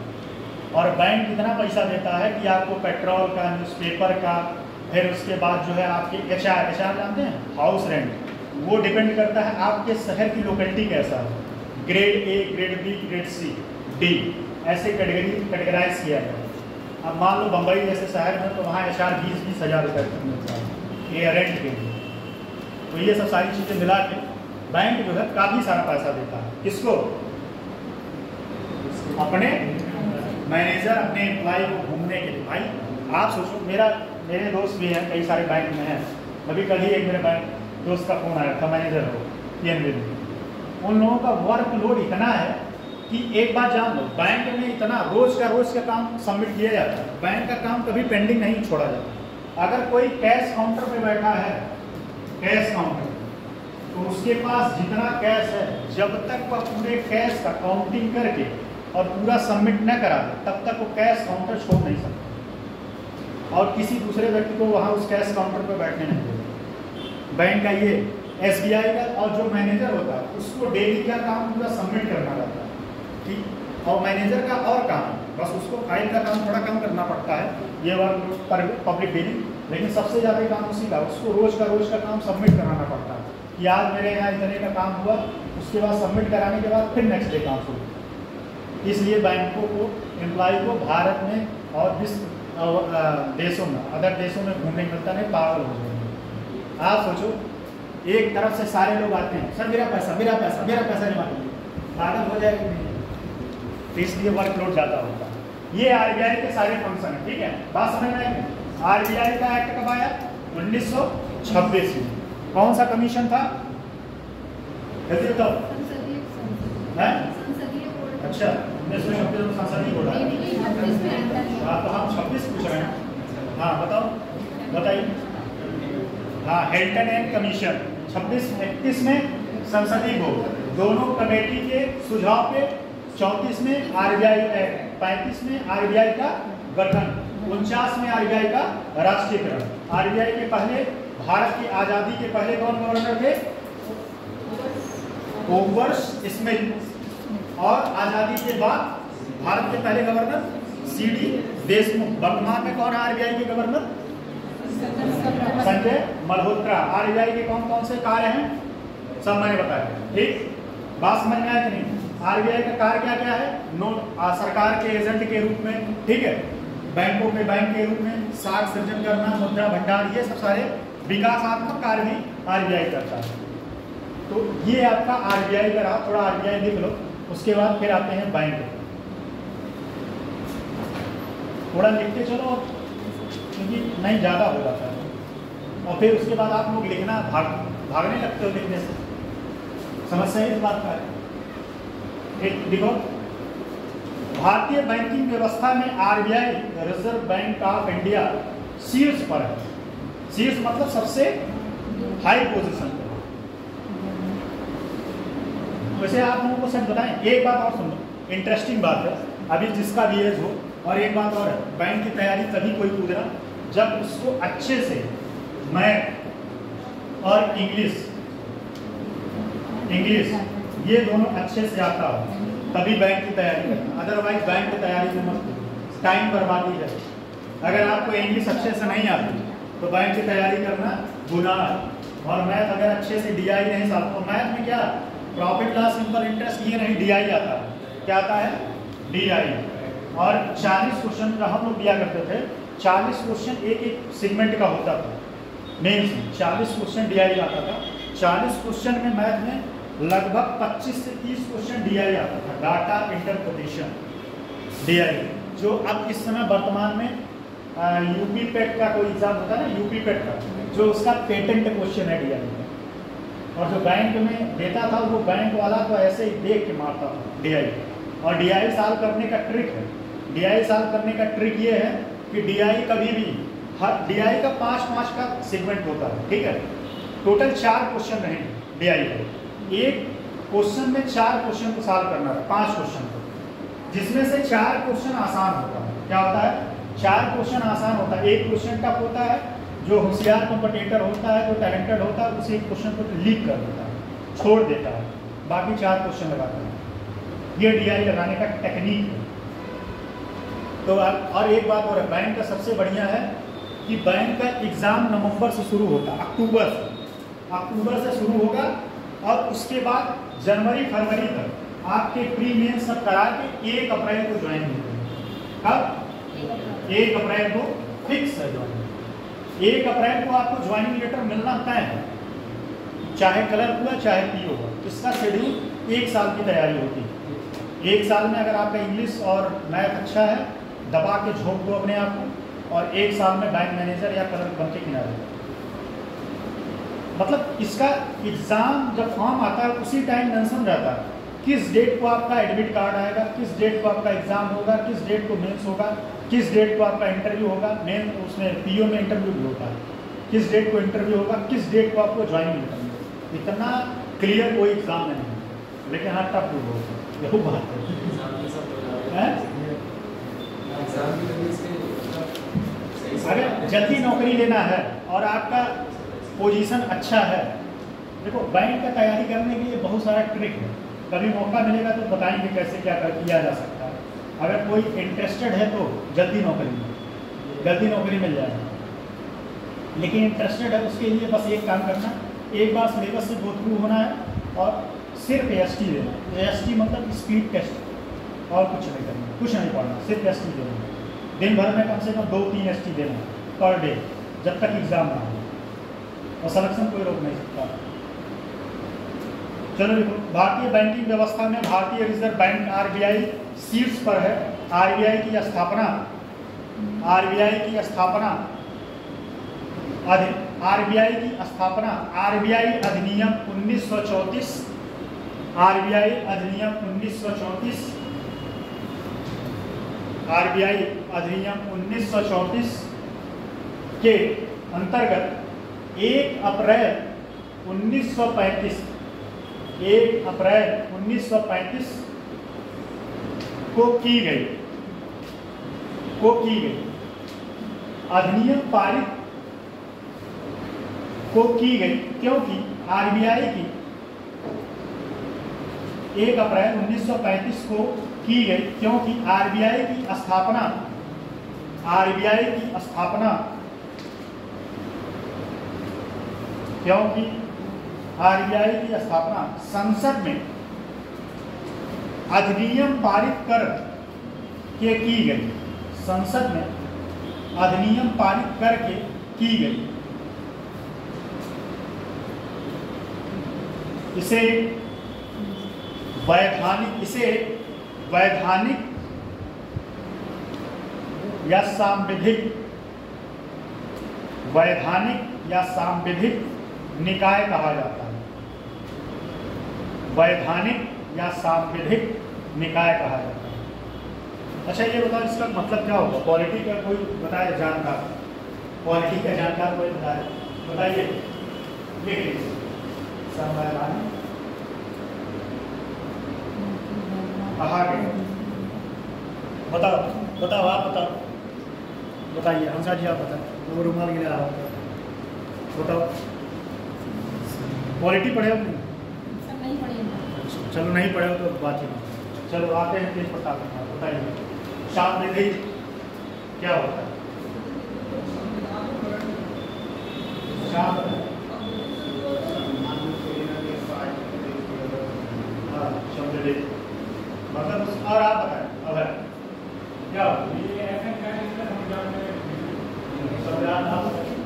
और बैंक इतना पैसा देता है कि आपको पेट्रोल का, न्यूज़पेपर का, फिर उसके बाद जो है आपके एचआर जानते हैं, हाउस रेंट, वो डिपेंड करता है आपके शहर की लोकेलिटी कैसा है। Grade A, grade B, grade C, D ऐसे कैटेगराइज किया गया है। अब मान लो बम्बई जैसे शहर में तो वहाँ एचआर 20-20 हज़ार रुपये मिलता है ये रेंट के लिए। तो ये सब सारी चीज़ें मिला के बैंक जो है काफ़ी सारा पैसा देता है। किसको? अपने मैनेजर, अपने एम्प्लॉय को घूमने के लिए। भाई आप सोचो, मेरे दोस्त भी हैं, कई सारे बैंक में हैं। अभी कल ही एक मेरे बैंक दोस्त का फ़ोन आया था, मैनेजर हो पीएनबी में। उन लोगों का वर्कलोड इतना है कि एक बात जान लो, बैंक में इतना रोज़ का काम सबमिट किया जाता है। बैंक का काम कभी पेंडिंग नहीं छोड़ा जाता। अगर कोई कैश काउंटर पे बैठा है, कैश काउंटर, तो उसके पास जितना कैश है, जब तक वह पूरे कैश का काउंटिंग करके और पूरा सबमिट न करा दे तब तक वो कैश काउंटर छोड़ नहीं सकता और किसी दूसरे व्यक्ति को वहाँ उस कैश काउंटर पर बैठने नहीं देते। बैंक का ये, एसबीआई का, और जो मैनेजर होता है उसको डेली का काम पूरा सबमिट करना रहता है, ठीक। और मैनेजर का और काम, बस उसको फाइल का काम थोड़ा कम करना पड़ता है, ये वर्क पब्लिक डीलिंग, लेकिन सबसे ज़्यादा काम उसी का, उसको रोज़ का काम सबमिट कराना पड़ता है कि आज मेरे यहाँ इतने का काम हुआ, उसके बाद सबमिट कराने के बाद फिर नेक्स्ट डे काम शुरू। इसलिए बैंकों को, एम्प्लॉय को भारत में और विश्व देशों में, अदर देशों में घूमने मिलता नहीं, पागल हो जाएंगे। आप सोचो, एक तरफ से सारे लोग आते हैं, सर मेरा पैसा जमा कीजिए, पागल हो जाएगा नहीं। तो इसलिए वर्कलोड ज़्यादा होता है। ये आरबीआई के सारे फंक्शन है, ठीक है, बात समझ में आएगी। आरबीआई का एक्ट कब आया? 1926 में। कौन सा कमीशन था? तो अच्छा, 1926 में संसदीय बोर्ड आया। हाँ, तो हम 26 पूछ रहे हैं। हाँ बताइए। हाँ, हेल्टन एंड कमीशन 26-31 में संसदीय बोर्ड, दोनों कमेटी के सुझाव पे 34 में आरबीआई एक्ट, 35 में आरबीआई का गठन, 49 में आरबीआई का राष्ट्रीयकरण। आरबीआई के पहले, भारत की आज़ादी के पहले कौन गवर्नर थे? Over Smith. और आज़ादी के बाद भारत के पहले गवर्नर सीडी देशमुख। वर्तमान में कौन है आरबीआई के गवर्नर? संजय मल्होत्रा। आरबीआई के कौन कौन से कार्य हैं सब मैंने बताया, ठीक। बात समझ में आया कि नहीं? आरबीआई का कार्य क्या क्या है? सरकार के एजेंट के रूप में, ठीक है, बैंकों के बैंक के रूप में, साख सृजन करना, मुद्रा भंडार, ये सब सारे विकासात्मक कार्य भी आरबीआई करता है। तो ये आपका आरबीआई का रहा, थोड़ा आरबीआई लिख लो। उसके बाद फिर आते हैं बैंक, थोड़ा लिखते चलो क्योंकि नहीं ज़्यादा हो जाता है। और फिर उसके बाद आप लोग लिखना भागने लगते हो लिखने से, समस्या इस बात का है। एक लिखो, भारतीय बैंकिंग व्यवस्था में RBI, reserve bank of India, शीर्ष पर है। शीर्ष मतलब सबसे हाई पोजीशन पर। वैसे आप लोगों को सच बताएं, एक बात और सुन लो, इंटरेस्टिंग बात है, अभी जिसका भी एज हो। और एक बात और है, बैंक की तैयारी तभी कोई कूद रहा जब उसको अच्छे से मैथ और इंग्लिश ये दोनों अच्छे से आता हो, तभी बैंक की तैयारी करना। अदरवाइज बैंक की तैयारी में मत, टाइम बर्बादी है। अगर आपको इंग्लिश अच्छे से नहीं आती तो बैंक की तैयारी करना गुनाह है। और मैथ अगर अच्छे से DI नहीं साहब, तो मैथ में क्या प्रॉफिट लॉस सिंपल इंटरेस्ट ये नहीं DI आता है, क्या आता है DI। और 40 क्वेश्चन का हम लोग दिया करते थे, 40 क्वेश्चन एक एक सेगमेंट का होता था मेंस में, 40 क्वेश्चन DI आता था। 40 क्वेश्चन में मैथ में लगभग 25 से 30 क्वेश्चन DI आता था, डाटा इंटरप्रिटेशन DI, जो अब इस समय वर्तमान में यूपी पेट का कोई एग्जाम होता है ना, यूपी पेट का, जो उसका पेटेंट क्वेश्चन है DI में। और जो बैंक में देता था वो बैंक वाला तो ऐसे ही देख के मारता था DI। और DI सॉल्व करने का ट्रिक है, DI सॉल्व करने का ट्रिक ये है कि DI कभी भी हर DI का 5-5 का सेगमेंट होता है, ठीक है। टोटल 4 क्वेश्चन रहेंगे DI के, एक क्वेश्चन में 4 क्वेश्चन को सॉल्व करना है, 5 क्वेश्चन को, जिसमें से 4 क्वेश्चन आसान होता है। क्या होता है? 4 क्वेश्चन आसान होता है, एक क्वेश्चन टफ होता है, जो होशियार कॉम्पिटिटर होता है, जो टैलेंटेड होता है, उसे एक क्वेश्चन को लीक कर देता है, छोड़ देता है, बाकी 4 क्वेश्चन लगाता है। ये DI लगाने का टेक्निक है। तो और एक बात और है, बैंक का सबसे बढ़िया है कि बैंक का एग्ज़ाम नवंबर से शुरू होता है, अक्टूबर से शुरू होगा, और उसके बाद जनवरी फरवरी तक आपके प्री मेंस सब करा के 1 अप्रैल को ज्वाइन होते हैं। कब? 1 अप्रैल को फिक्स है ज्वाइनिंग। 1 अप्रैल को आपको ज्वाइनिंग लेटर मिलना तय है, चाहे क्लर्क हुआ चाहे PO हुआ। इसका शेड्यूल 1 साल की तैयारी होती है। 1 साल में अगर आपका इंग्लिश और मैथ अच्छा है, दबा के झोंक दो अपने आप को, और 1 साल में बैंक मैनेजर या क्लर्क बन के किनारे। मतलब इसका एग्ज़ाम जब फॉर्म आता है उसी टाइम मेंशन रहता है किस डेट को आपका एडमिट कार्ड आएगा, किस डेट को आपका एग्ज़ाम होगा, किस डेट को मेंस होगा, किस डेट को आपका इंटरव्यू होगा, मेन उसमें PO में इंटरव्यू भी होता है, किस डेट को इंटरव्यू होगा, किस डेट को आपको ज्वाइनिंग लेटर मिलेगा। इतना क्लियर कोई एग्ज़ाम नहीं है, लेकिन हाँ टफ भी होगा, यही बात है। अगर जल्दी नौकरी लेना है और आपका पोजीशन अच्छा है, देखो बैंक का तैयारी करने के लिए बहुत सारा ट्रिक है, कभी मौका मिलेगा तो बताएंगे कैसे क्या किया जा सकता है। अगर कोई इंटरेस्टेड है तो जल्दी नौकरी मिल जाएगी, लेकिन इंटरेस्टेड है उसके लिए बस एक काम करना, एक बार सिलेबस से गो थ्रू होना है और सिर्फ ST देना। ST मतलब स्पीड टेस्ट, और कुछ नहीं करना, कुछ नहीं पढ़ना, सिर्फ ST देना। दिन भर में कम से कम 2-3 ST देना पर डे, जब तक एग्ज़ाम ना हो, और सिलेक्शन कोई रोक नहीं सकता। चलो देखो, भारतीय बैंकिंग व्यवस्था में भारतीय रिजर्व बैंक RBI शीर्ष पर है। RBI की स्थापना RBI अधिनियम 1934, RBI अधिनियम 1934 के अंतर्गत 1 अप्रैल 1935 को की गई अधिनियम पारित को की गई, क्योंकि RBI की 1 अप्रैल 1935 को की गई, क्योंकि RBI की स्थापना संसद में अधिनियम पारित कर के की गई, संसद में अधिनियम पारित करके की गई। इसे वैधानिक या सांविधिक निकाय कहा जाता है। वैधानिक या सांविधिक निकाय कहा जाता है। अच्छा ये बताओ इसका मतलब क्या होगा? पॉलिटी का कोई बताए जानकार, पॉलिटी का जानकार कोई बताइए। बताओ आप बताइए। हंसा जी आप बताओ, वो रुमाल गिरा रहा होगा, बताओ। पॉलिटी पढ़े हो? नहीं पढ़े। चलो नहीं पढ़े हो तो बात ही नहीं। चलो आते हैं तेज प्रताप, बताइए सांविधिक क्या होता है? चार बताएं। हाँ, शब्द मतलब और आप बताएं अगर क्या संविधान आप बताइए।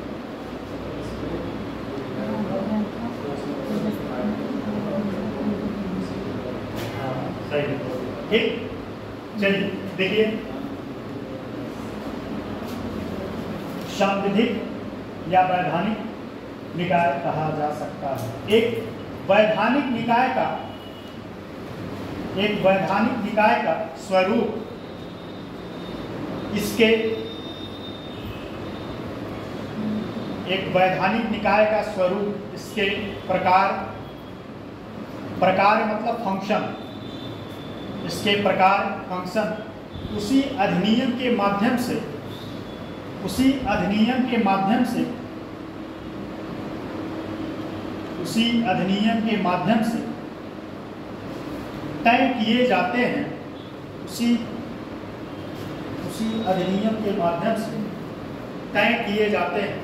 सही, ठीक। चलिए देखिए, संविधिक या वैधानिक निकाय कहा जा सकता है। एक वैधानिक निकाय का स्वरूप इसके प्रकार मतलब फंक्शन, इसके प्रकार फंक्शन उसी अधिनियम के माध्यम से तय किए जाते हैं, उसी अधिनियम के माध्यम से तय किए जाते हैं।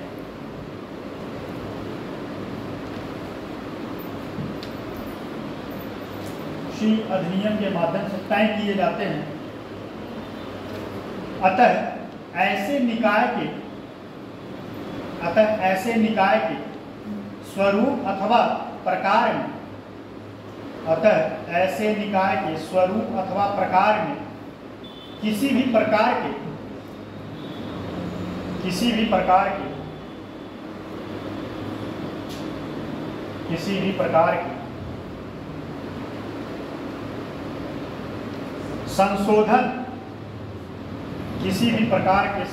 उसी अधिनियम के माध्यम से तय किए जाते हैं। अतः ऐसे निकाय के स्वरूप अथवा प्रकार में किसी भी प्रकार के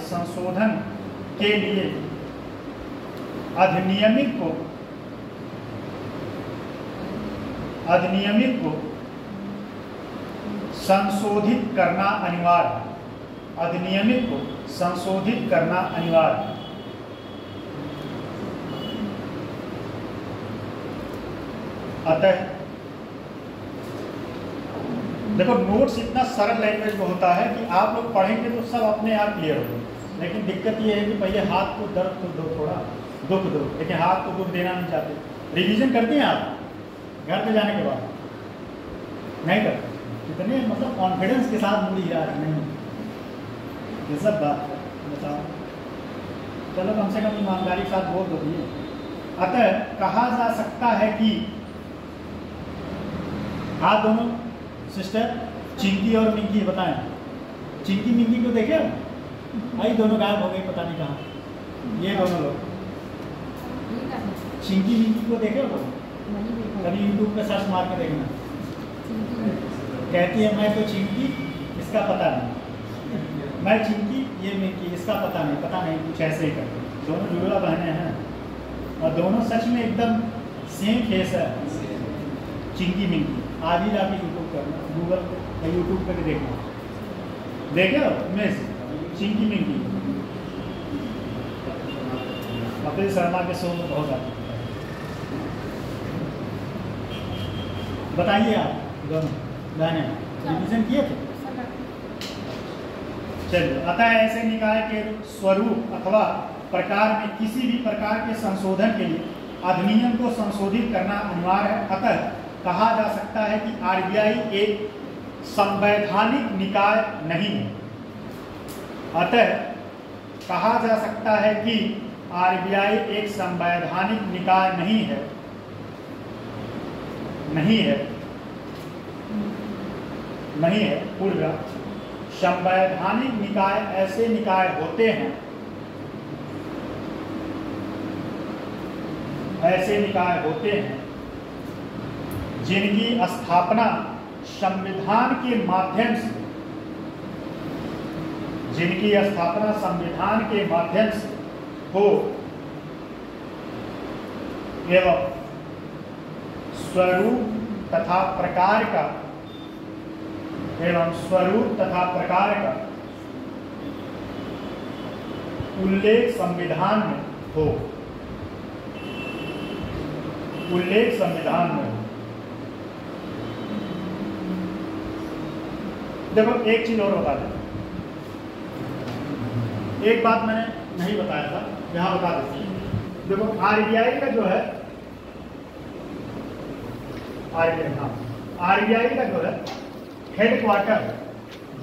संशोधन के लिए अधिनियमित को संशोधित करना अनिवार्य है। अतः देखो, नोट्स इतना सरल लैंग्वेज में होता है कि आप लोग पढ़ेंगे तो सब अपने आप क्लियर होगा। लेकिन दिक्कत ये है कि पहले हाथ को दर्द तो दो, थोड़ा दुख दो, लेकिन हाथ को दुख देना नहीं चाहते। रिवीजन करते हैं आप घर पे जाने के बाद? नहीं करते। कितने मतलब कॉन्फिडेंस के साथ बोली यार नहीं, ये सब बात बताओ। चलो कम से कम ईमानदारी के साथ बोल दो दिए। अतः कहा जा सकता है कि हाथ दोनों सिस्टर चिंकी और मिंकी बताएं। चिंकी मिंकी को देखे भाई, दोनों गायब हो गई, पता नहीं कहाँ। ये दोनों लोग चिंकी मिंकी को देखे हो? कभी यूट्यूब पे सर्च मार के देखना। कहती है मैं तो चिंकी, इसका पता नहीं, मैं चिंकी ये मिंकी, इसका पता नहीं, कुछ ऐसे ही करते। दोनों जुड़वा बहनें हैं और दोनों सच में एकदम सेम फेस है, चिंकी मिंकी। आज ही जाके यूट्यूब करना, गूगल या यूट्यूब पर भी देखना। देखे हो मिस चिंकी मिंकी? कपिल शर्मा के शो में बहुत आते। बताइए आप दोनों गाने रिवीजन किए थे? चलिए, अतः ऐसे निकाय के स्वरूप अथवा प्रकार में किसी भी प्रकार के संशोधन के लिए अधिनियम को संशोधित करना अनिवार्य है। अतः कहा जा सकता है कि आरबीआई एक संवैधानिक निकाय नहीं है। अतः कहा जा सकता है कि आरबीआई एक संवैधानिक निकाय नहीं है। पूर्व संवैधानिक निकाय ऐसे निकाय होते हैं जिनकी स्थापना संविधान के माध्यम से हो एवं स्वरूप तथा प्रकार का उल्लेख संविधान में हो। देखो एक चीज और बता दें, एक बात मैंने नहीं बताया था, यहाँ बता देती हूँ। देखो आरबीआई का जो है, आरबीआई का जो है हेडक्वार्टर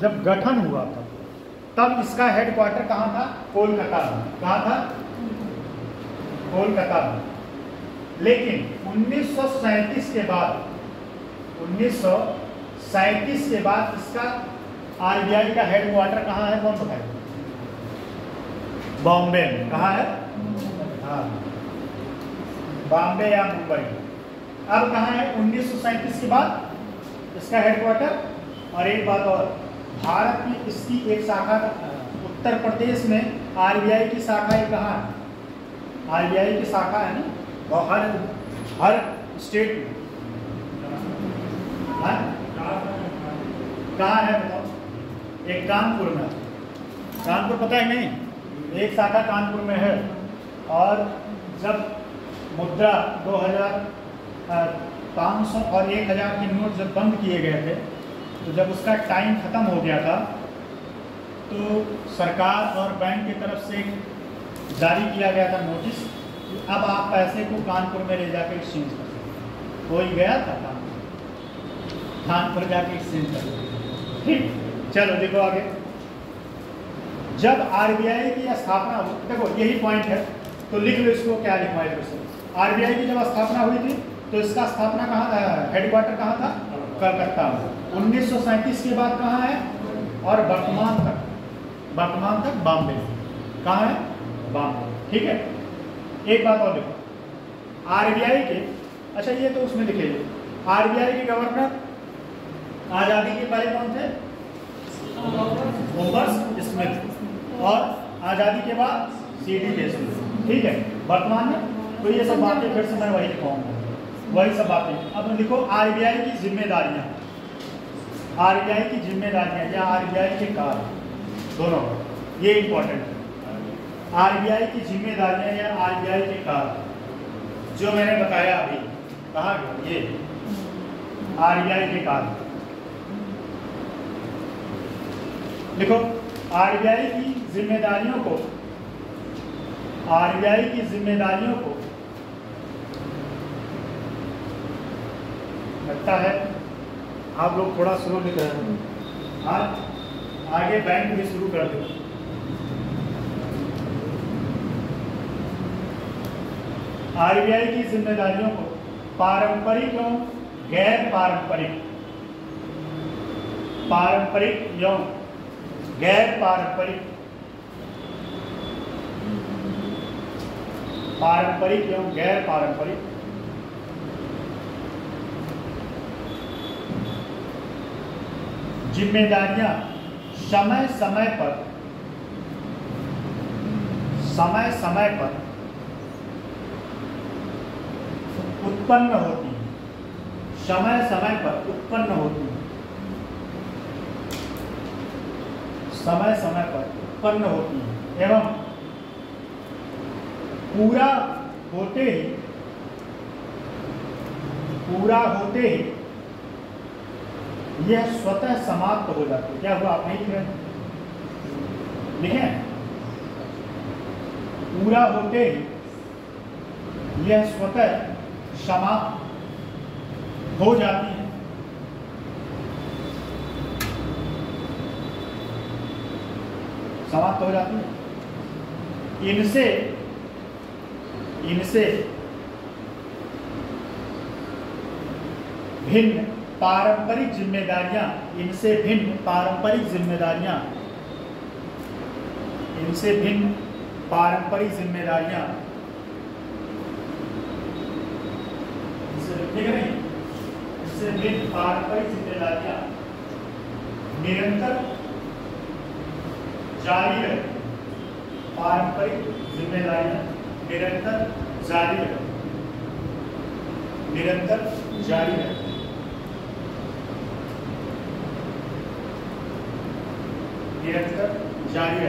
जब गठन हुआ था तब इसका हेडक्वार्टर कहाँ था? कोलकाता में। कहाँ था? कोलकाता में। लेकिन 1937 के बाद इसका आरबीआई का हेडक्वार्टर कहाँ है? कौन बताएगा? बॉम्बे में। कहाँ है? हाँ, बॉम्बे या मुंबई। अब कहाँ है? 1937 के बाद इसका हेडक्वार्टर। और एक बात और, भारत में इसकी एक शाखा उत्तर प्रदेश में आरबीआई की शाखा है। कहाँ है? आरबीआई की शाखा है ना, और हर स्टेट में। कहाँ है बताओ? एक कानपुर में। कानपुर पता है नहीं? एक शाखा कानपुर में है। और जब मुद्रा 2500 और 1000 के नोट जब बंद किए गए थे, तो जब उसका टाइम खत्म हो गया था, तो सरकार और बैंक की तरफ से जारी किया गया था नोटिस कि अब आप पैसे को कानपुर में ले जाकर एक्सचेंज कर सकते। कोई गया था कानपुर जाके एक्सचेंज कर सकते। ठीक, चलो देखो आगे। जब आरबीआई की स्थापना हुई, देखो यही पॉइंट है, तो लिख लो इसको। क्या लिखवा है? आरबीआई की जब स्थापना हुई थी तो इसका स्थापना कहाँ था? हेडक्वार्टर कहाँ था? कलकत्ता में। 1937 के बाद कहाँ है? और वर्तमान तक बॉम्बे। कहाँ है? बॉम्बे। ठीक है। एक बात और देखो, आरबीआई के, अच्छा ये तो उसमें लिखेंगे, आरबीआई के गवर्नर आजादी के पहले कौन थे? Robert Smith. और आजादी के बाद सीडी देशमुख। ठीक है। वर्तमान में तो ये सब बातें फिर से मैं वही लिखवाऊंगा, वही सब बातें। अब लिखो आरबीआई की जिम्मेदारियां, आरबीआई की जिम्मेदारियां या आरबीआई के कार्य, दोनों ये इंपॉर्टेंट है। आरबीआई की जिम्मेदारियां या आरबीआई के कार्य जो मैंने बताया अभी, कहा गया ये आरबीआई के कार्य। देखो आरबीआई की जिम्मेदारियों को लगता है आप लोग थोड़ा स्लो लिख रहे हैं। आज आगे बैंक भी शुरू कर दो। आरबीआई की जिम्मेदारियों को पारंपरिक एवं गैर पारंपरिक, पारंपरिक एवं गैर पारंपरिक, पारंपरिक एवं गैर पारंपरिक जिम्मेदारियां समय समय पर उत्पन्न होती हैं, समय समय पर उत्पन्न होती हैं, समय समय पर उत्पन्न होती हैं एवं पूरा होते ही यह स्वतः समाप्त हो जाती है। क्या हुआ? आप नहीं लिख रहे? लिखें, पूरा होते ही यह स्वतः समाप्त हो जाती है। समाप्त हो जाती है। इनसे भिन्न पारंपरिक जिम्मेदारियां, इनसे भिन्न पारंपरिक जिम्मेदारियां इनसे भिन्न पारंपरिक जिम्मेदारियां निरंतर जारी रहे। पारंपरिक जिम्मेदारियां निरंतर जारी रहे, निरंतर जारी रहे। निरंतर जारी रहे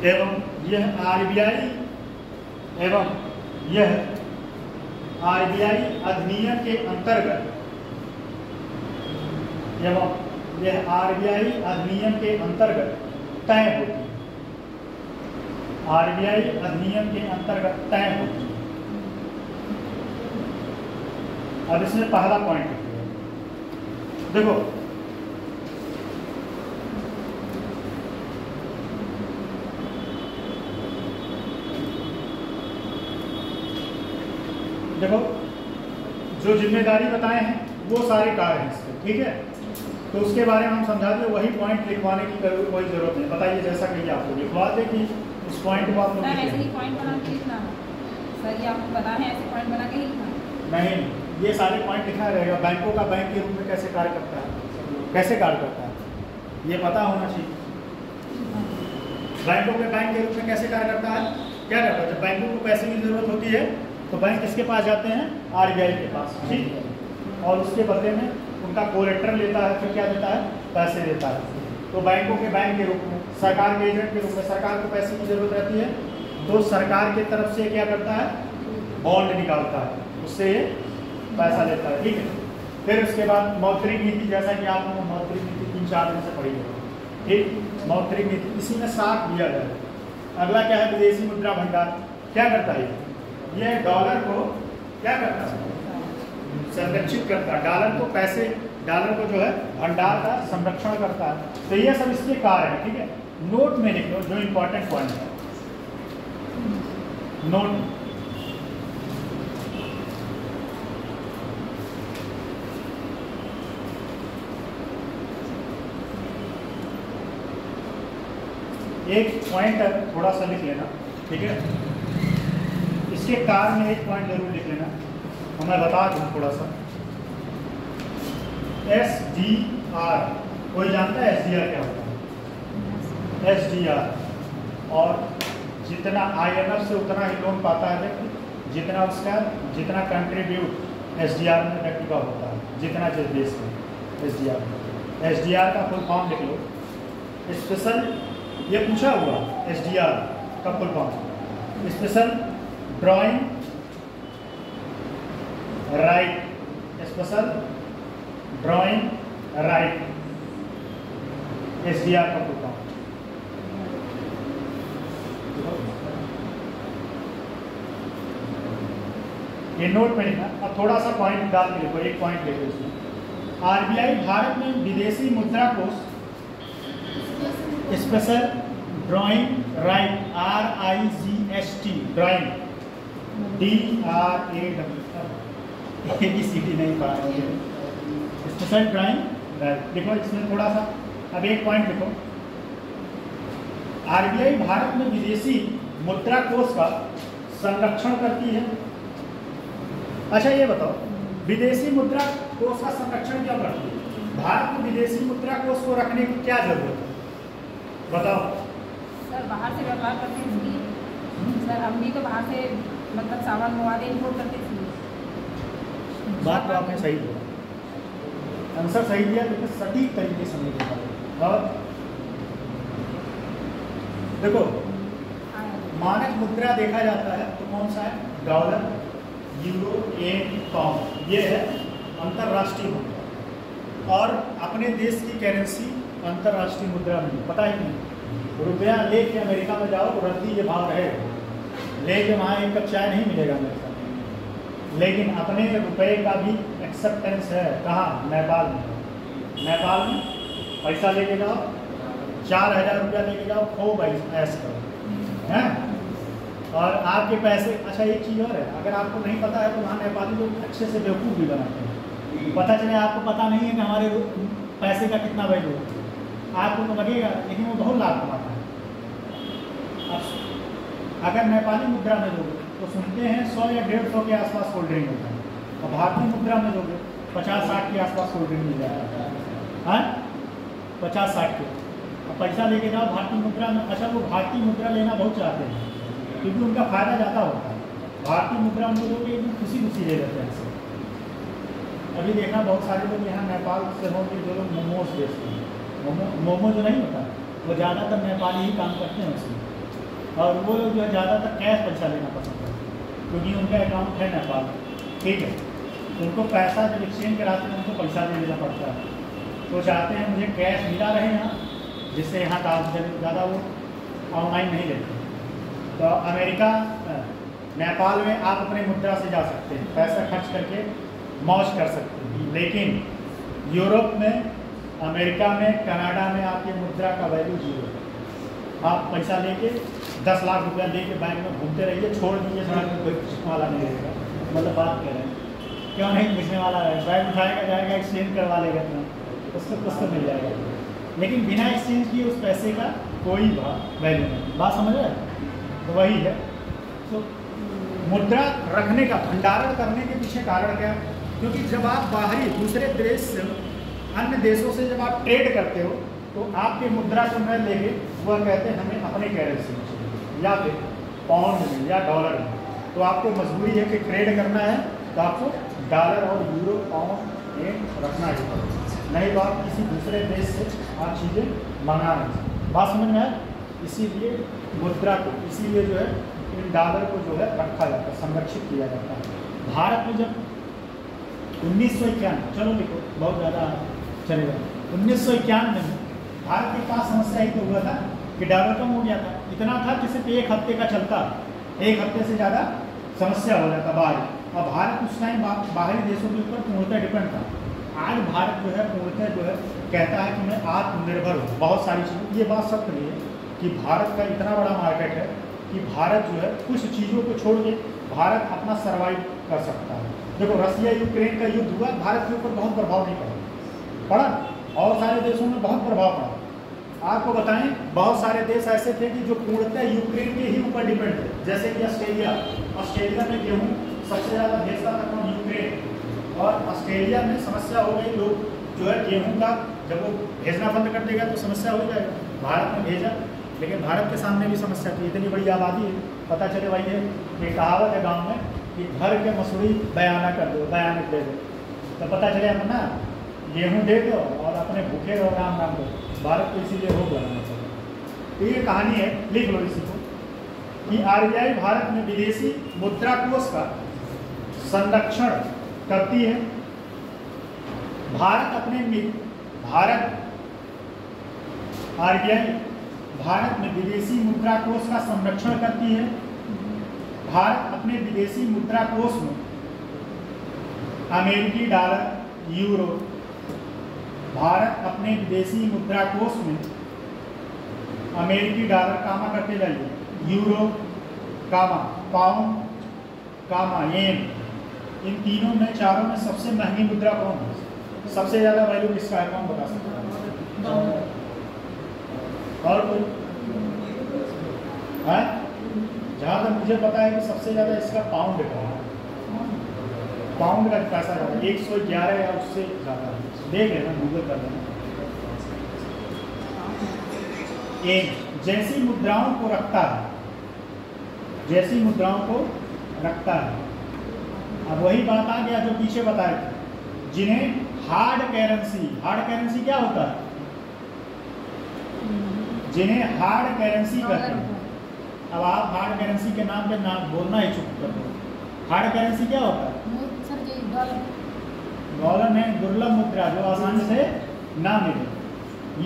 एवं यह आरबीआई अधिनियम के अंतर्गत यह आरबीआई अधिनियम के अंतर्गत तय होती है। आरबीआई अधिनियम के अंतर्गत तय होती है। अब इसमें पहला पॉइंट देखो, देखो जो जिम्मेदारी बताए हैं वो सारे कार्य हैं इसके, ठीक है। तो उसके बारे में हम समझा दें, वही पॉइंट लिखवाने की कोई जरूरत नहीं। बताइए जैसा कहिए आपको लिखवा दे कि उस पॉइंट को आप लोग ऐसे ही पॉइंट बना के लिखना सर, ये आपको पता है ऐसे पॉइंट बना के ही लिखना नहीं, ये सारे पॉइंट लिखा रहेगा। बैंकों का बैंक के रूप में कैसे कार्य करता है, कैसे कार्य करता है, ये पता होना चाहिए। बैंकों के बैंक के रूप में कैसे कार्य करता है, क्या करता है, जब बैंकों को पैसे की जरूरत होती है तो बैंक किसके पास जाते हैं, आरबीआई के पास, ठीक है। और उसके बदले में उनका कोलेट्रल लेता है, फिर क्या देता है, पैसे देता है। तो बैंकों के बैंक के रूप में, सरकार के एजेंट के रूप में सरकार को पैसे की जरूरत रहती है तो सरकार की तरफ से क्या करता है, बॉन्ड निकालता है, उससे ये पैसा लेता है, ठीक है। फिर उसके बाद मौद्रिक नीति, जैसा कि आप लोगों ने मौद्रिक नीति 3-4 दिन से पढ़ी है, ठीक। मौद्रिक नीति इसी में 7 दिया गया है। अगला क्या है, विदेशी मुद्रा भंडार। क्या करता है ये डॉलर को क्या करता है, संरक्षित करता है। डॉलर को पैसे, डॉलर को जो है भंडार का संरक्षण करता है। तो ये सब इसके कार्य है, ठीक है। नोट में लिख लो जो इंपॉर्टेंट पॉइंट है, नोट एक पॉइंट थोड़ा सा लिख लेना, ठीक है। इसके कार्य में एक पॉइंट जरूर लिख लेना, तो मैं बता दूं थोड़ा सा। SDR, कोई जानता है SDR क्या होता है? SDR, और जितना IMF से उतना ही लोन पाता है व्यक्ति, जितना कंट्रीब्यूट SDR में व्यक्ति का होता है, जितना जिस देश में SDR का फुल फॉर्म लिख लो। स्पेशल, ये पूछा हुआ SDR का full form, special drawing right, special drawing right, SDR का फुल फॉर्म। ये नोट में लिखना। अब थोड़ा सा पॉइंट डाल के लिखो, एक पॉइंट लिखो इसमें। आरबीआई भारत में विदेशी मुद्रा कोष special drawing right, RIGST, drawing DRAW, नहीं पढ़ा, स्पेशल ड्राइंग राइट देखो इसमें थोड़ा सा। अब एक पॉइंट लिखो, आरबीआई भारत में विदेशी मुद्रा कोष का संरक्षण करती है। अच्छा ये बताओ, विदेशी मुद्रा कोष का संरक्षण क्यों करती है? भारत में विदेशी मुद्रा कोष को रखने की क्या जरूरत है, बताओ। सर बाहर से व्यापार करते हैं इसलिए। सर हम भी तो बाहर से मतलब सामान मंगवाते, इम्पोर्ट करते इसलिए। बात तो आपने सही दिया, आंसर सही दिया, लेकिन सटीक तरीके से नहीं दिया। और देखो मानक मुद्रा देखा जाता है तो कौन सा है, डॉलर, यूरो, येन, पाउंड, ये है अंतर्राष्ट्रीय मुद्रा। और अपने देश की करेंसी अंतर्राष्ट्रीय मुद्रा में पता ही नहीं। रुपया लेके अमेरिका में जाओ रद्दी ये भाव रहेगा, लेके वहाँ एक कप चाय नहीं मिलेगा अमेरिका में। लेकिन अपने रुपए का भी एक्सेप्टेंस है, कहाँ, नेपाल में। नेपाल में पैसा लेके जाओ, 4000 रुपया लेके जाओ, खूब ऐश करो, हैं। और आपके पैसे, अच्छा एक चीज़ और है, अगर आपको नहीं पता है तो वहाँ नेपाली लोग अच्छे से बेवकूफ़ भी बनाते हैं। पता चले आपको पता नहीं है कि हमारे पैसे का कितना वैल्यू है, आपको तो लगेगा, लेकिन वो बहुत लाभ कमाता है। अगर नेपाली मुद्रा में लोगे तो सुनते हैं 100 या 150 के आसपास कोल्ड ड्रिंक होता है, और भारतीय मुद्रा में लोगे 50-60 के आसपास कोल्ड ड्रिंक मिल जाएगा, हाँ 50-60 के। अब पैसा लेके जाओ भारतीय मुद्रा में। अच्छा वो भारतीय मुद्रा लेना बहुत चाहते हैं क्योंकि उनका फ़ायदा ज़्यादा होता है। भारतीय मुद्रा में लोग एकदम खुशी ले लेते हैं ऐसे। अभी देखा बहुत सारे लोग यहाँ नेपाल से होंगे जो लोग मोमोज बेचते हैं, मोमो जो नहीं होता वो ज़्यादातर नेपाली ही काम करते हैं उसमें। और वो लोग जो है ज़्यादातर कैश पैसा लेना पसंद करते हैं क्योंकि उनका अकाउंट है नेपाल, ठीक है। तो उनको पैसा जब एक्सचेंज कराते हैं उनको पैसा दे देना पड़ता है, तो चाहते हैं मुझे कैश मिला रहे यहाँ, जिससे यहाँ ज़्यादा वो ऑनलाइन नहीं लेते। तो अमेरिका, नेपाल में आप अपने मुद्रा से जा सकते हैं, पैसा खर्च करके मौज कर सकते हैं। लेकिन यूरोप में, अमेरिका में, कनाडा में आपकी मुद्रा का वैल्यू 0 है। आप पैसा लेके 10 लाख रुपया लेके बैंक में घूमते रहिए, छोड़ दीजिए, सड़क में कोई पूछने वाला नहीं रहेगा। मतलब बात कह रहे हैं, क्यों नहीं पूछने वाला है, बैंक उठाएगा, जाएगा, एक्सचेंज करवा लेगा अपना, उसको कुछ तो मिल जाएगा। लेकिन बिना एक्सचेंज किए उस पैसे का कोई वैल्यू नहीं। बात समझ रहे हैं? तो वही है। तो मुद्रा रखने का, भंडारण करने के पीछे कारण क्या है? क्योंकि जब आप बाहरी दूसरे देश से, अन्य देशों से जब आप ट्रेड करते हो, तो आपके मुद्रा को न लेके वह कहते हैं हमें अपने करेंसी में चाहिए, या फिर पाउंड में या डॉलर में। तो आपको मजबूरी है कि ट्रेड करना है तो आपको डॉलर और यूरो, पाउंड में रखना ही पड़ेगा, नहीं तो आप किसी दूसरे देश से आप चीज़ें मंगा नहीं सकते। बात समझ में है? इसीलिए मुद्रा को, इसीलिए जो है इन डॉलर को जो है रखा जाता है, संरक्षित किया जाता है। भारत में जब 1991, चलो देखो बहुत ज़्यादा चलेगा, 1991 में भारत के पास समस्या ही तो हुआ था कि डॉलर कम हो गया था। इतना था कि सिर्फ 1 हफ्ते का चलता, 1 हफ्ते से ज़्यादा समस्या हो जाता बाहर। और भारत उस टाइम बाहरी देशों के ऊपर पूर्णतः डिपेंड था। आज भारत जो है पूर्णतः जो है कहता है कि मैं आत्मनिर्भर हूँ बहुत सारी चीज़ों। ये बात सत्य नहीं है कि भारत का इतना बड़ा मार्केट है कि भारत जो है कुछ चीज़ों को छोड़ के भारत अपना सर्वाइव कर सकता है। देखो रसिया यूक्रेन का युद्ध हुआ, भारत के ऊपर बहुत प्रभाव नहीं पड़ा, और सारे देशों में बहुत प्रभाव पड़ा। आपको बताएं, बहुत सारे देश ऐसे थे कि जो पूर्णतः यूक्रेन के ही ऊपर डिपेंड थे, जैसे कि ऑस्ट्रेलिया में गेहूँ सबसे ज़्यादा भेजता था कौन? यूक्रेन। और ऑस्ट्रेलिया में समस्या हो गई, लोग जो है गेहूँ का जब वो भेजना बंद कर देगा तो समस्या हो जाएगा। भारत में भेजा, लेकिन भारत के सामने भी समस्या थी, इतनी बड़ी आबादी है। पता चले वही है, एक कहावत है गाँव में कि घर के मसूरी बयाना कर दो, बयान दे दो, तो पता चले अपना गेहूँ दे दो और अपने भूखे रहो, राम राम दो। भारत को इसीलिए हो बनाना चाहिए। तो ये कहानी है, लिख लो इसी को, कि आरबीआई भारत में विदेशी मुद्रा कोष का संरक्षण करती है। आरबीआई भारत में विदेशी मुद्रा कोष का संरक्षण करती है। भारत अपने विदेशी मुद्रा कोष में अमेरिकी डॉलर, यूरो, भारत अपने विदेशी मुद्रा कोष में अमेरिकी डॉलर कामा करते जाइए, यूरो कामा, पाउंड कामा, येन, इन तीनों में, चारों में सबसे महंगी मुद्रा कौन है? सबसे ज़्यादा वैल्यू किसका है, कौन बता सकता है? और कोई है? जहाँ तक मुझे पता है कि सबसे ज़्यादा इसका पाउंड का है, पाउंड का पैसा ज़्यादा, 111 या उससे ज़्यादा है। देख लेना, गूगल कर लेना। जैसी मुद्राओं को रखता है, जैसी मुद्राओं को रखता है। अब वही बात आ गया जो पीछे बताए थे, जिन्हें हार्ड करेंसी क्या होता है? जिन्हें हार्ड करेंसी कहते हैं। अब आप हार्ड करेंसी के नाम पे नाम बोलना ही चुप कर दो। हार्ड करेंसी क्या होता है? डॉलर में दुर्लभ मुद्रा जो आसानी से ना मिले,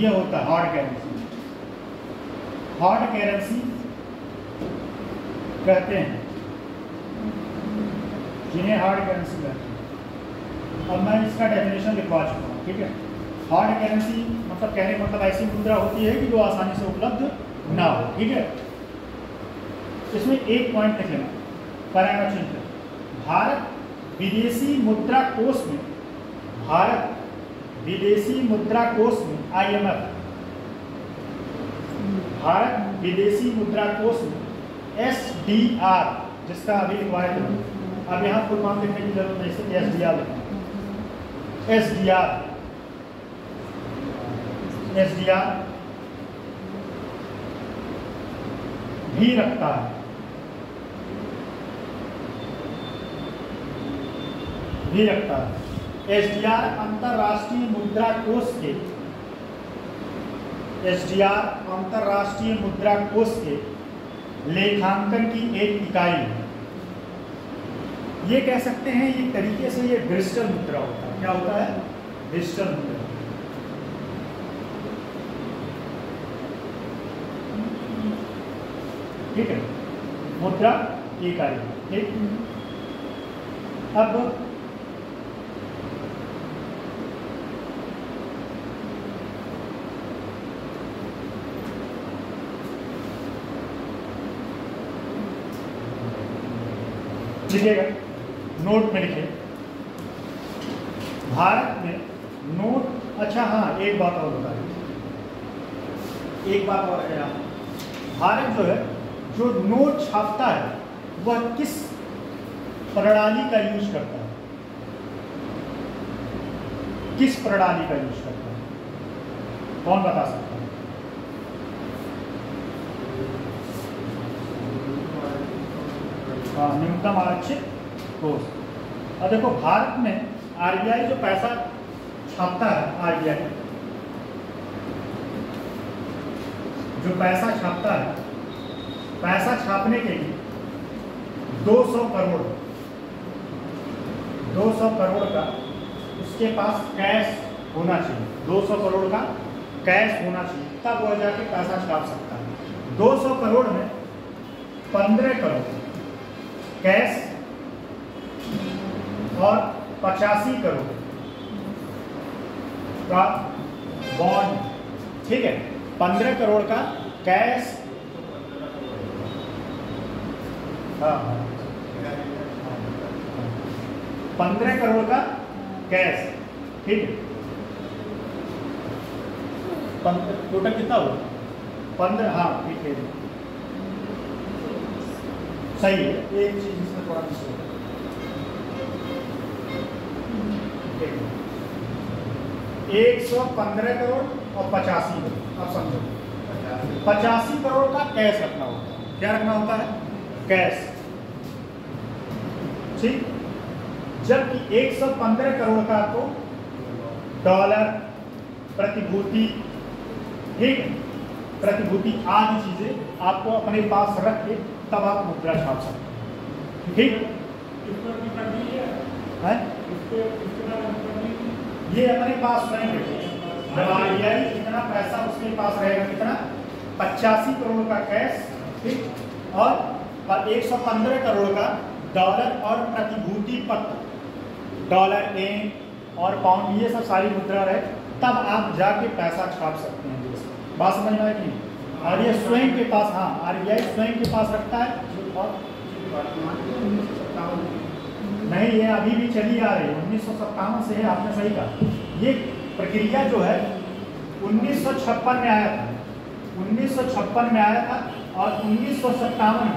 ये होता है हार्ड करेंसी। हार्ड करेंसी कहते हैं, जिन्हें हार्ड करेंसी कहते हैं। अब मैं इसका डेफिनेशन लिखवा चुका हूँ, ठीक है। हार्ड करेंसी मतलब कहने का मतलब ऐसी मुद्रा होती है कि जो आसानी से उपलब्ध ना हो, ठीक है। इसमें एक पॉइंट लिख लेना, पैराग्राफ चेंज कर। भारत विदेशी मुद्रा कोष में, भारत विदेशी मुद्रा कोष में IMF, भारत विदेशी मुद्रा कोष में SDR, जिसका अभी लिखवाया था, अब यहाँ फुल फॉर्म लिखने की जरूरत नहीं, सिर्फ SDR लिखना। SDR भी रखता है, SDR अंतरराष्ट्रीय मुद्रा कोष के, SDR अंतरराष्ट्रीय मुद्रा कोष के लेखांकन की एक इकाई है। ये कह सकते हैं एक तरीके से ये डिजिटल मुद्रा होता है। क्या होता है? डिजिटल मुद्रा। ठीक है, मुद्रा इकाई। ठीक, अब लिखिएगा, नोट में लिखिए भारत में नोट। अच्छा हाँ, एक बात और बता दीजिए, एक बात और है, भारत जो है जो नोट छापता है वह किस प्रणाली का यूज करता है? किस प्रणाली का यूज करता है? कौन बता सकता है? न्यूनतम आरक्षित कोष। और देखो भारत में आरबीआई जो पैसा छापता है, आरबीआई जो पैसा छापता है, पैसा छापने के लिए 200 करोड़ का उसके पास कैश होना चाहिए। 200 करोड़ का कैश होना चाहिए, तब वह जाके पैसा छाप सकता है। 200 करोड़ में 15 करोड़ कैश और 85 करोड़ का बॉन्ड। ठीक है, 15 करोड़ का कैश, हाँ 15 करोड़ का कैश। ठीक है, टोटल कितना हुआ? 15। हाँ ठीक है, सही है। एक चीज इसमें थोड़ा मिस हो, 115 करोड़ और 85 करोड़। अब समझो, 85 करोड़ का कैश रखना होता है। क्या रखना होता है? कैश। ठीक, जबकि 115 करोड़ का तो डॉलर, प्रतिभूति, ठीक है, प्रतिभूति आदि चीजें आपको अपने पास रख के तब आप मुद्रा छाप सकते हैं। ठीक है, ये अपने पास नहीं है। जब आरबीआई इतना पैसा उसके पास रहेगा, कितना? 85 करोड़ का कैश, ठीक, और 115 करोड़ का डॉलर और प्रतिभूति पत्र, डॉलर, येन और पाउंड, ये सब सारी मुद्रा रहे, तब आप जाके पैसा छाप सकते हैं। बात समझ में आई कि नहीं? और ये स्वयं के पास, हाँ आरबीआई स्वयं के पास रखता है। और नहीं, ये अभी भी चली आ रही है, 1957 से है। आपने सही कहा, ये प्रक्रिया जो है 1956 में आया था, 1956 में आया था और 1957 में,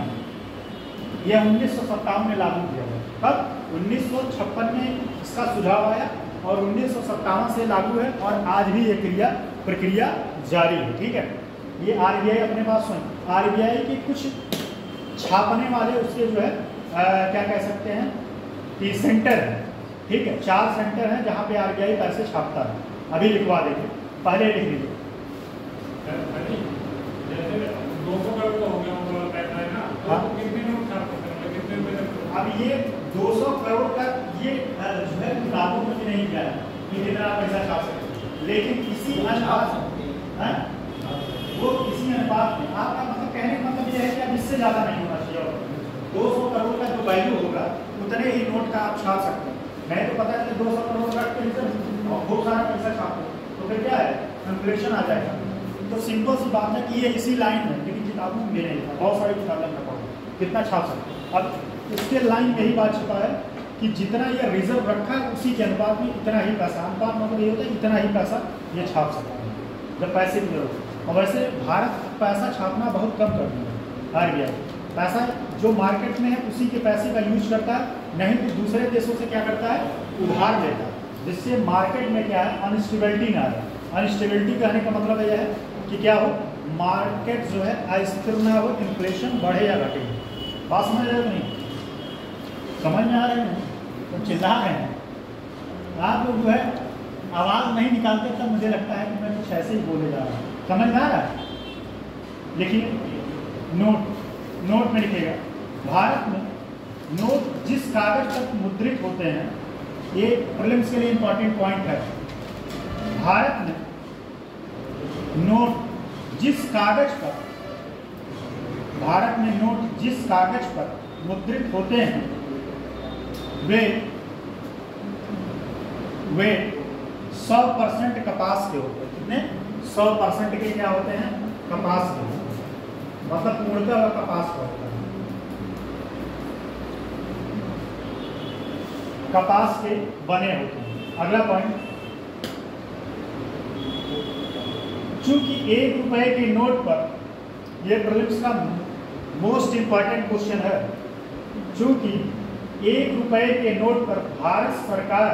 यह 1957 में लागू किया गया। कब? 1956 में इसका सुझाव आया और 1957 से लागू है और आज भी ये प्रक्रिया जारी है। ठीक है, ये आरबीआई अपने पास स्वयं, आरबीआई के कुछ छापने वाले उसके जो है क्या कह सकते हैं कि सेंटर है। ठीक है, 4 सेंटर हैं जहाँ पे आरबीआई पैसे छापता है। अभी लिखवा देंगे, पहले लिख लीजिए। अब ये 200 करोड़ का ये जो है लागू कुछ नहीं किया है कि कितना पैसा छाप सकते, लेकिन इसी अनुपात है, वो इसी अनुपात में, आपका मतलब कहने का मतलब ये है कि अब इससे ज़्यादा नहीं होना चाहिए। 200 करोड़ का जो वैल्यू होगा उतने ही नोट का आप छाप सकते हैं। नहीं तो पता है कि 200 करोड़ रख के और बहुत सारा पैसा छापो तो फिर क्या है, इन्फ्लेशन आ जाएगा। तो सिंपल सी बात है कि ये इसी लाइन में, लेकिन किताबों में नहीं था, बहुत सारी किताबें में पढ़ो कितना छाप सकते। अब इसके लाइन में ही बात छुपा है कि जितना ये रिजर्व रखा है उसी के अनुपात में इतना ही पैसा, अनुपात मतलब ये होता है इतना ही पैसा ये छाप सकता है जब पैसे की जरूरत। और वैसे भारत पैसा छापना बहुत कम कर दिया है आरबीआई। पैसा जो मार्केट में है उसी के पैसे का यूज करता है, नहीं तो दूसरे देशों से क्या करता है, उधार लेता है, जिससे मार्केट में क्या है, अनस्टेबिलिटी ना आए। अनस्टेबिलिटी कहने का मतलब यह है कि क्या हो, मार्केट जो है अस्थिर ना हो, इन्फ्लेशन बढ़े या घटे। बात समझ रहे हो नहीं? समझ में आ रहे हैं? तो चिल्ला रहे हैं आप लोग, जो है आवाज़ नहीं निकालते तब मुझे लगता है कि मैं कुछ ऐसे ही बोले जा रहा हूँ। समझ में आ रहा है? लिखिए, नोट में लिखिएगा, भारत में नोट जिस कागज पर मुद्रित होते हैं, ये प्रीलिम्स के लिए इंपॉर्टेंट पॉइंट है। भारत में नोट जिस कागज पर भारत में नोट जिस कागज पर मुद्रित होते हैं वे 100% कपास के होते हैं। कितने? 100% के क्या होते हैं? कपास के, मतलब पूर्णतः कपास का होता है, कपास के बने होते हैं। अगला पॉइंट, चूंकि 1 रुपए के नोट पर, यह प्रीलिम्स का मोस्ट इंपॉर्टेंट क्वेश्चन है, चूंकि 1 रुपए के नोट पर भारत सरकार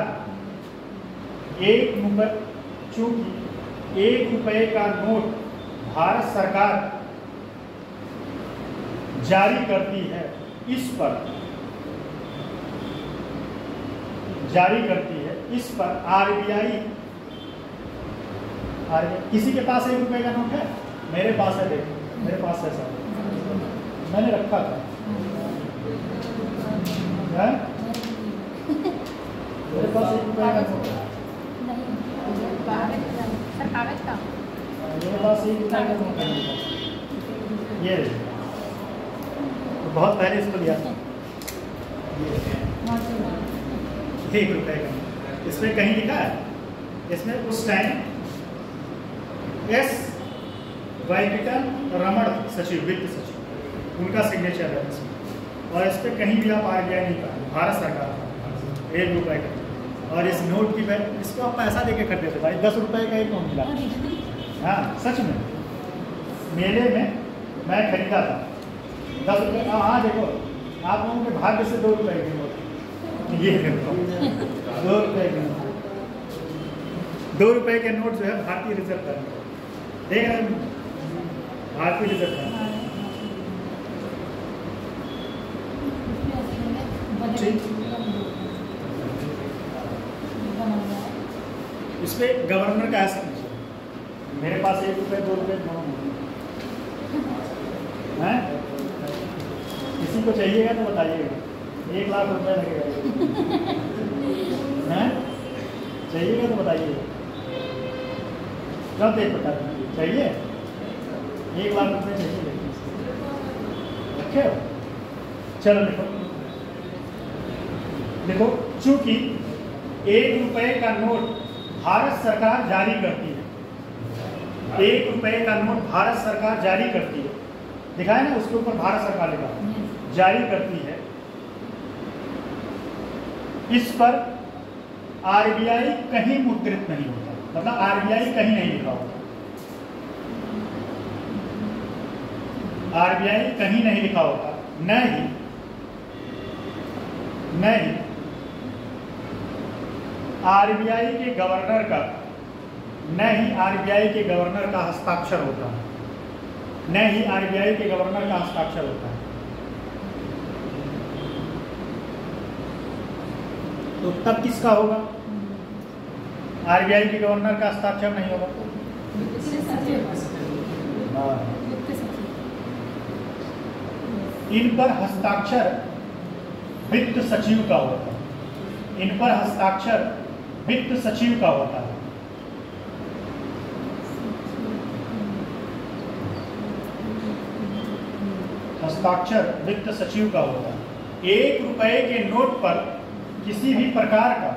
चूंकि 1 रुपए का नोट भारत सरकार जारी करती है, इस पर आरबीआई, किसी के पास 1 रुपए का नोट है? मेरे पास है, देखो मेरे पास है सर, मैंने रखा था, मेरे पास 1 रुपए का नोट है, कागज का, मेरे पास 1 रुपए का नोट है, ये तो बहुत पहले इसको लिया था, 1 रुपए का। इसमें कहीं लिखा है, इसमें उस टाइम एस वाईकिटन रमण सचिव, वित्त सचिव, उनका सिग्नेचर है इसमें, और इस पर कहीं भी आप आरबीआई नहीं पाएंगे, भारत सरकार का 1 रुपए का। और इस नोट की इसको आप पैसा देके खरीदे थे भाई, 10 रुपए का एक नोट मिला, हाँ सच में, मेले में मैं खरीदा था 10 रुपये। हाँ देखो, आप लोगों के भाग्य से 2 रुपए के नोट, ये देखो 2 रुपए के नोट, 2 रुपए के नोट जो है भारतीय रिजर्व बैंक, देख रहे हैं, भारतीय रिजर्व बैंक। इस पे गवर्नर का है, मेरे पास 1 रुपये 2 रुपये दोनों हैं, किसी को चाहिएगा तो बताइएगा, 1 लाख रुपए लगेगा, हैं चाहिएगा तो बताइएगा, कब देख बता चाहिए, 1 लाख रुपए चाहिए, रखे हो? चलो देखो, चूंकि 1 रुपए का नोट भारत सरकार जारी करती है, 1 रुपए का नोट भारत सरकार जारी करती है, दिखाया ना उसके ऊपर भारत सरकार लिखा, जारी करती है, इस पर आरबीआई कहीं मुद्रित नहीं होता, मतलब आरबीआई कहीं नहीं लिखा होता, आरबीआई कहीं नहीं लिखा होता, न ही आरबीआई के गवर्नर का, न ही आरबीआई के गवर्नर का हस्ताक्षर होता है, न ही आरबीआई के गवर्नर का हस्ताक्षर होता है। तो तब किसका होगा? आरबीआई के गवर्नर का हस्ताक्षर नहीं होगा, इन पर हस्ताक्षर वित्त सचिव का होता है, इन पर हस्ताक्षर वित्त सचिव का होता है। हस्ताक्षर वित्त सचिव का होता है। 1 रुपए के नोट पर किसी भी प्रकार का,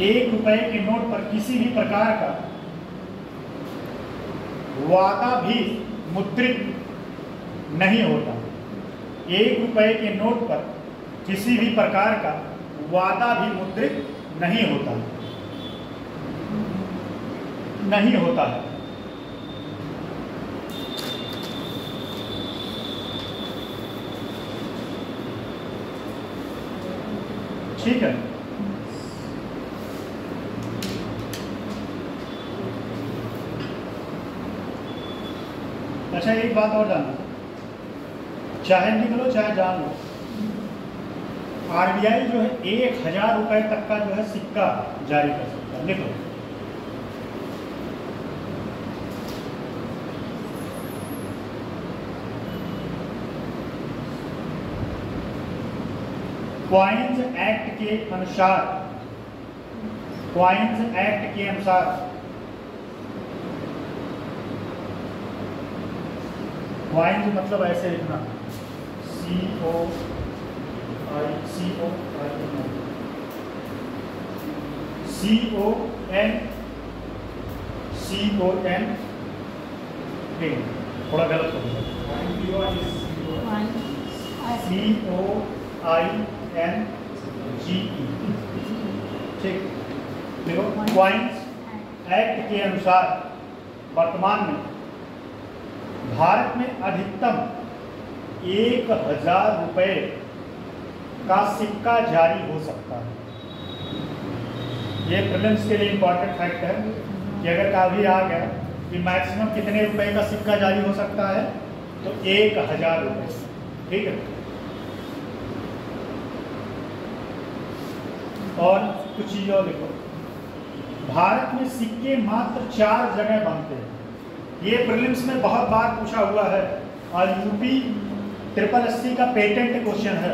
1 रुपए के नोट पर किसी भी प्रकार का वादा भी मुद्रित नहीं होता। 1 रुपए के नोट पर किसी भी प्रकार का वादा भी मुद्रित नहीं होता, नहीं होता है। ठीक है, अच्छा एक बात और जानना, चाहे लिख लो चाहे जान लो, आरबीआई जो है 1000 रुपए तक का जो है सिक्का जारी कर सकता है, लिख लो। क्वाइंस एक्ट के अनुसार, क्वाइंस एक्ट के अनुसार क्वाइंस मतलब ऐसे लिखना, COIN थोड़ा गलत हो गया, COINGE, ठीक। देखो क्वाइंस एक्ट के अनुसार वर्तमान में भारत में अधिकतम 1000 रुपये का सिक्का जारी हो सकता है। ये प्रीलिम्स के लिए इम्पोर्टेंट फैक्ट है कि अगर कभी आ गया कि मैक्सिमम कितने रुपए का सिक्का जारी हो सकता है, तो 1000 रुपये, ठीक है। और कुछ चीज़ और लिखो, भारत में सिक्के मात्र 4 जगह बनते हैं। ये प्रीलिम्स में बहुत बार पूछा हुआ है और यूपी 80 का पेटेंट क्वेश्चन है,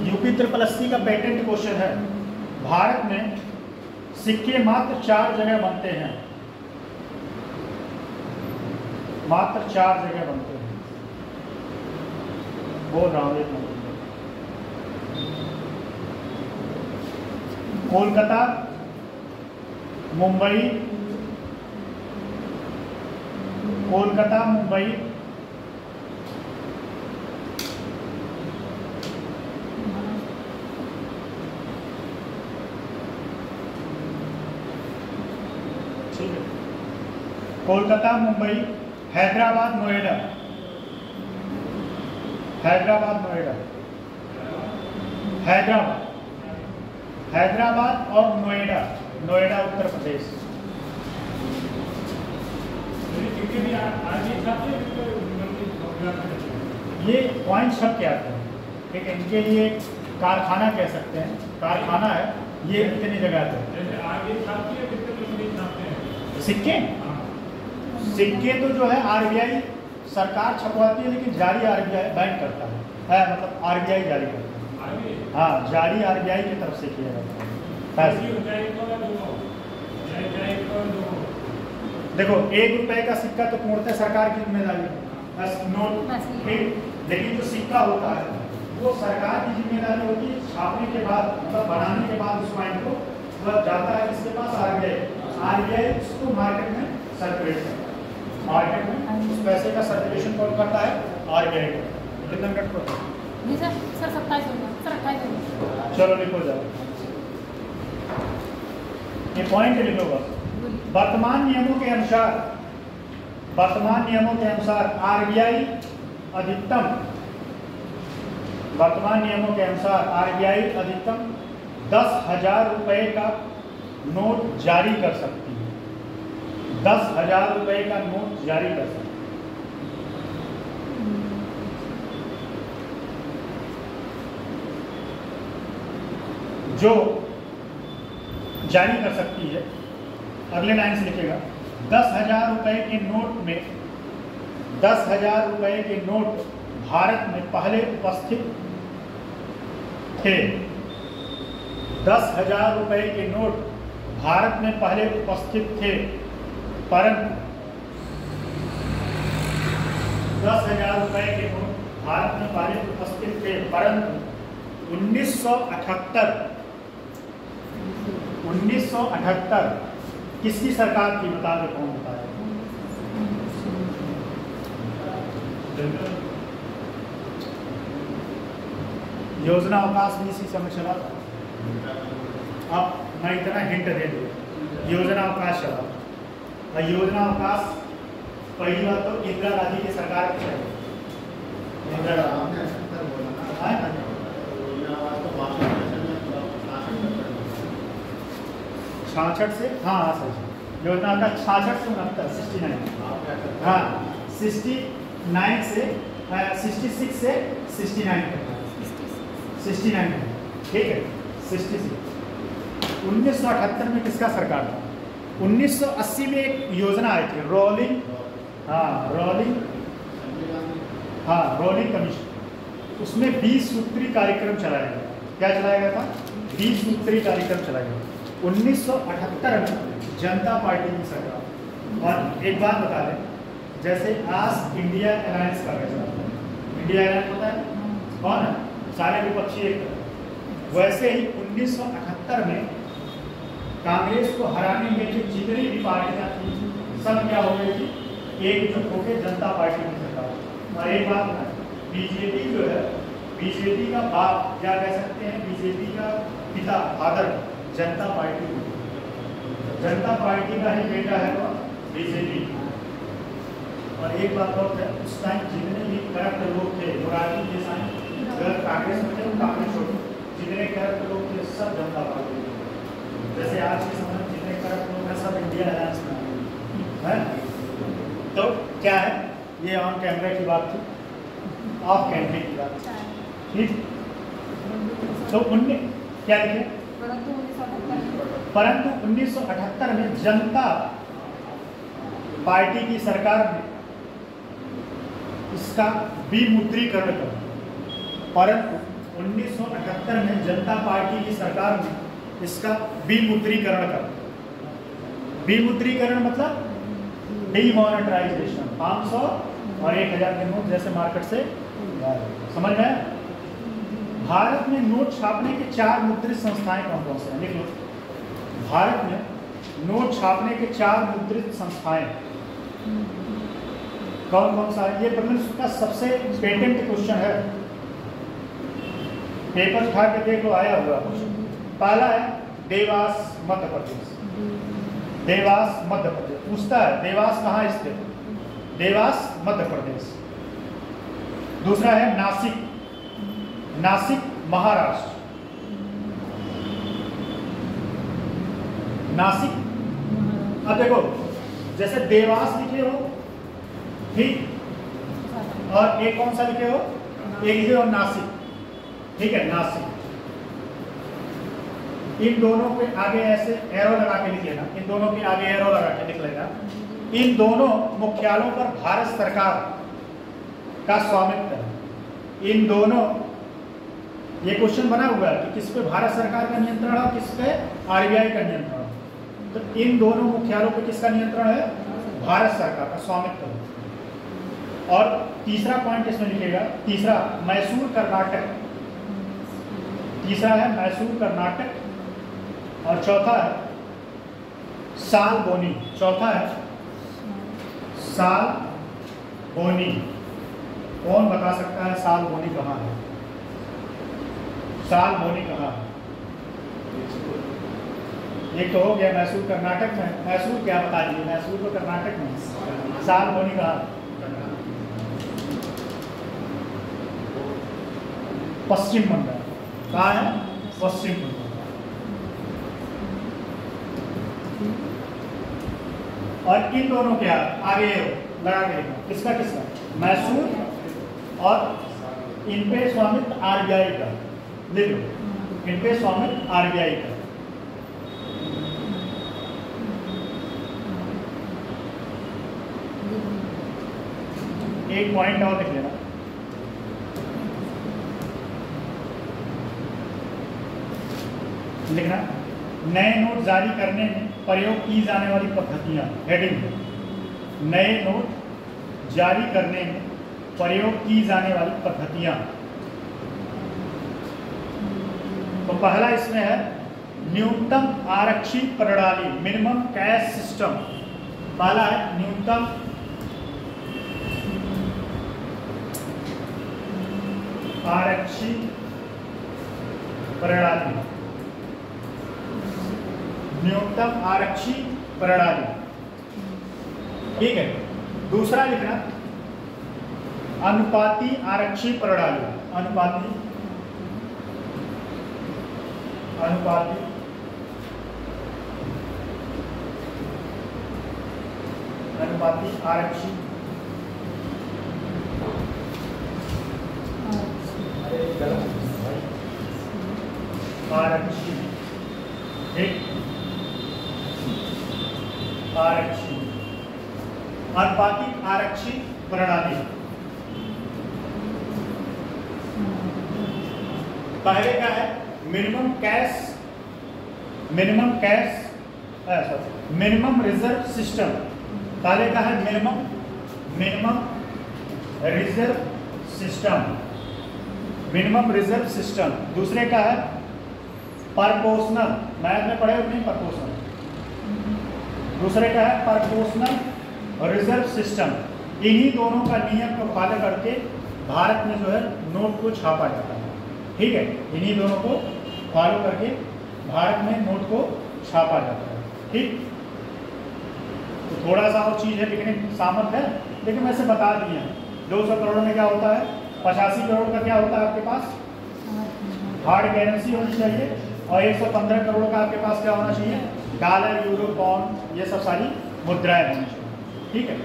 यूपी 80 का पेटेंट क्वेश्चन है। भारत में सिक्के मात्र 4 जगह बनते हैं, मात्र 4 जगह बनते हैं। बोल रहा हूँ, एक मिनट। कोलकाता, मुंबई, कोलकाता, मुंबई, ठीक है, कोलकाता, मुंबई, हैदराबाद, नोएडा, हैदराबाद, नोएडा, हैदराबाद और नोएडा, नोएडा उत्तर प्रदेश। ये पॉइंट सब क्या आते हैं, ठीक है। इनके लिए कारखाना कह सकते हैं, कारखाना है, ये कितनी जगह आते हैं। सिक्के, सिक्के तो जो है RBI सरकार छपवाती है, लेकिन जारी RBI बैंक करता है, मतलब RBI जारी करता है। हाँ, जारी RBI की तरफ से किया जाता है। देखो 1 रुपए का सिक्का तो पूर्णतः सरकार की जिम्मेदारी है, बस नोट, लेकिन जो सिक्का होता है वो सरकार की जिम्मेदारी होती है। छापने के बाद, मतलब बनाने के बाद उस पॉइंट को वह जाता है किसके पास, RBI उसको मार्केट में सर्कुलेट करता है। मार्केट में उस पैसे का सर्कुलेशन कौन करता है, RBI करता है। कितना मिनट पर? जी सर, 27 होगा, सर 28 होगा। चलो लिखो जाओ, ये पॉइंट लिखो बस। वर्तमान नियमों के अनुसार RBI अधिकतम, वर्तमान नियमों के अनुसार RBI अधिकतम 10,000 रुपए का नोट जारी कर सकती है, 10,000 रुपए का नोट जारी कर सकती है। जो जारी कर सकती है, अगले लाइन से लिखेगा, 10,000 रुपए के नोट में, 10,000 रुपए के नोट भारत में पहले उपस्थित थे। 10,000 रुपए के नोट भारत में पहले उपस्थित थे, परंतु 10,000 रुपए के नोट भारत में पहले उपस्थित थे, परंतु 1978 किसकी सरकार थी, बता दो कौन बताया। योजना अवकाश भी इसी समय चला था। अब मैं इतना हिंट दे दूँ, योजना अवकाश चला, और योजना अवकाश पहली बात तो इंदिरा गांधी की सरकार की है। इंदिरा गांधी 66 से, हाँ सर, योजना का 66 से 69, हाँ 69 से 66 से 69 ठीक है, 66। 1978 में किसका सरकार था? 1980 में एक योजना आई थी, रोलिंग कमीशन। उसमें 20 सूत्री कार्यक्रम चलाया गया। क्या चलाया गया था? 20 सूत्री कार्यक्रम चलाया गया 1978 में, जनता पार्टी की सरकार। और एक बात बता दें, जैसे आज इंडिया अलायंस का फैसला, इंडिया अलायंस होता है कौन है, सारे विपक्षी एक तरफ। वैसे ही 1978 में कांग्रेस को हराने में जो जितनी भी पार्टियां थी सब क्या हो गई थी, एकजुट होकर जनता पार्टी में सरकार। और एक बात है, बीजेपी जो है, बीजेपी का बाप क्या कह सकते हैं, बीजेपी का पिता फादर जनता पार्टी, जनता पार्टी का ही बेटा है वो बीजेपी। और एक बात और है, उस टाइम जितने भी करप्ट लोग थे, मुरारी देसाई अगर कांग्रेस में थे, कांग्रेस छोड़ो, जितने करप्ट लोग थे सब जनता पार्टी थे। जैसे आज के समय में जितने करप्ट लोग हैं सब इंडिया अलायंस में है। तो क्या है, ये ऑन कैमरा की बात थी, ऑफ कैमरे की बात थी, ठीक। तो उनने क्या लिखे, परंतु 1978 में जनता पार्टी की सरकार ने इसका विमुद्रीकरण कर, परंतु 1978 में जनता पार्टी की सरकार ने इसका विमुद्रीकरण कर। विमुद्रीकरण मतलब डीमोनेटाइजेशन, 500 और 1000 के नोट जैसे मार्केट से समझ में आया। भारत में नोट छापने के 4 मुद्रित संस्थाएं कौन कौन से हैं, लिख लो। भारत में नोट छापने के 4 मुद्रित संस्थाएं कौन कौन सा है, ये प्रीलिम्स का सबसे पेटेंट क्वेश्चन है, पेपर उठा के देख लो, आया हुआ क्वेश्चन। पहला है देवास मध्य प्रदेश, देवास मध्य प्रदेश पूछता है, देवास कहाँ स्थित, देवास मध्य प्रदेश। दूसरा है नासिक, नासिक महाराष्ट्र, नासिक। अब देखो जैसे देवास लिखे हो, ठीक, और एक कौन सा लिखे हो, एक लिखे हो नासिक, ठीक है, नासिक। इन दोनों के आगे ऐसे एरो लगा के लिख लेना, इन दोनों के आगे एरो लगा के लिख लेना। इन दोनों मुख्यालयों पर भारत सरकार का स्वामित्व है। इन दोनों, ये क्वेश्चन बना हुआ है कि किस पे भारत सरकार का नियंत्रण है, किस पे आरबीआई का नियंत्रण है। तो इन दोनों मुख्यालयों पे किसका नियंत्रण है, भारत सरकार का स्वामित्व है। और तीसरा पॉइंट इसमें लिखेगा, तीसरा मैसूर कर्नाटक, तीसरा है मैसूर कर्नाटक, और चौथा है सालबोनी, चौथा है सालबोनी। कौन बता सकता है सालबोनी कहाँ है, सालबोनी कहाँ है? एक तो हो गया मैसूर कर्नाटक में, मैसूर क्या बता दीजिए, मैसूर तो कर्नाटक में, सालबोनी कहाँ, पश्चिम बंगाल। कहाँ है, पश्चिम बंगाल। और इन दोनों के आगे लगा के लिखना, किसका किसका, मैसूर, और इन पे स्वामित्व आरबीआई का, लिख लो, इन पे स्वामित्व आरबीआई का। एक पॉइंट और लिख लेना, लिखना, नए नोट जारी करने में प्रयोग की जाने वाली पद्धतियां, हेडिंग, नए नोट जारी करने में प्रयोग की जाने वाली पद्धतियां। तो पहला इसमें है न्यूनतम आरक्षी प्रणाली, मिनिमम कैश सिस्टम। पहला है न्यूनतम आरक्षी प्रणाली, न्यूनतम आरक्षी प्रणाली, ठीक है। दूसरा लिखना अनुपाती आरक्षी प्रणाली, अनुपाती, अनुपाती अनुपाती आरक्षी, आरक्षी, ठीक, आरक्षी, अनुपातिक आरक्षी प्रणाली। पहले का है minimum cash, minimum cash, minimum reserve system. पहले का है minimum minimum reserve system, minimum reserve system. दूसरे का है प्रपोर्शनल, मैथ में पढ़े नहीं प्रपोर्शनल। दूसरे का है प्रपोर्शनल रिजर्व सिस्टम। इन्हीं दोनों का नियम को फॉलो करके भारत में जो है नोट को छापा जाता है। ठीक है, इन्हीं दोनों को फॉलो करके भारत में नोट को छापा जाता है। ठीक, तो थोड़ा सा और चीज़ है लिखने की सामर्थ है, लेकिन वैसे बता दिए हैं। 200 करोड़ में क्या होता है, 85 करोड़ का क्या होता है आपके पास हार्ड करेंसी होनी चाहिए, और 115 करोड़ का आपके पास क्या होना चाहिए, डॉलर, यूरो, पाउंड, ये सब सारी मुद्राएं होनी चाहिए। ठीक है,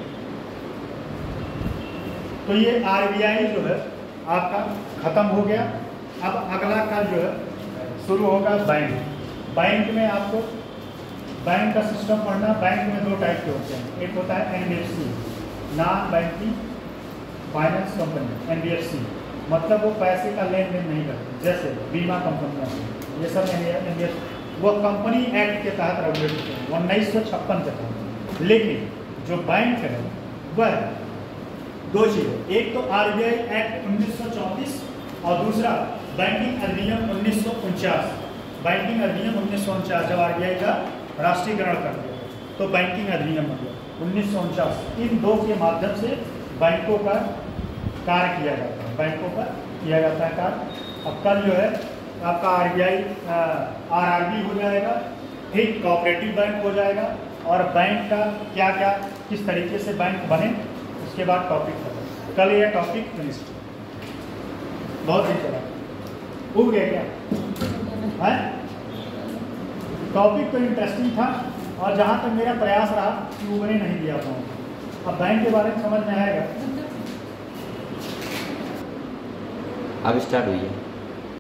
तो ये आरबीआई जो है आपका खत्म हो गया। अब अगला कल जो है शुरू होगा बैंक। बैंक में आपको बैंक का सिस्टम पढ़ना। बैंक में दो टाइप के होते हैं, एक होता है NBFC, non banking finance company. NBFC मतलब वो पैसे का लेन देन नहीं करते, जैसे बीमा कंपनियाँ, ये सब एनबीएफसी वो कंपनी एक्ट के तहत रेगुलेट होते हैं 1956 के तहत। लेकिन जो बैंक है वह दो चीज़ें, एक तो आरबीआई एक्ट 1934 और दूसरा बैंकिंग अधिनियम 1949। बैंकिंग अधिनियम 1949 जब आरबीआई का राष्ट्रीयकरण कर दिया तो बैंकिंग अधिनियम मतलब 1949। इन दो के माध्यम से बैंकों का कार्य किया जाता है, बैंकों का किया जाता है कार्य। अब कल जो है आपका आरबीआई आरआरबी हो जाएगा, ठीक, कोऑपरेटिव बैंक हो जाएगा, और बैंक का क्या क्या किस तरीके से बैंक बने उसके बाद टॉपिक खत्म। कल यह टॉपिक फिनिश्ड, बहुत ही चला उग गया क्या है। टॉपिक तो इंटरेस्टिंग था, और जहाँ तक मेरा प्रयास रहा कि उगने नहीं दिया पाऊँ। अब बैंक के बारे में समझ में आएगा। अब स्टार्ट हुई है।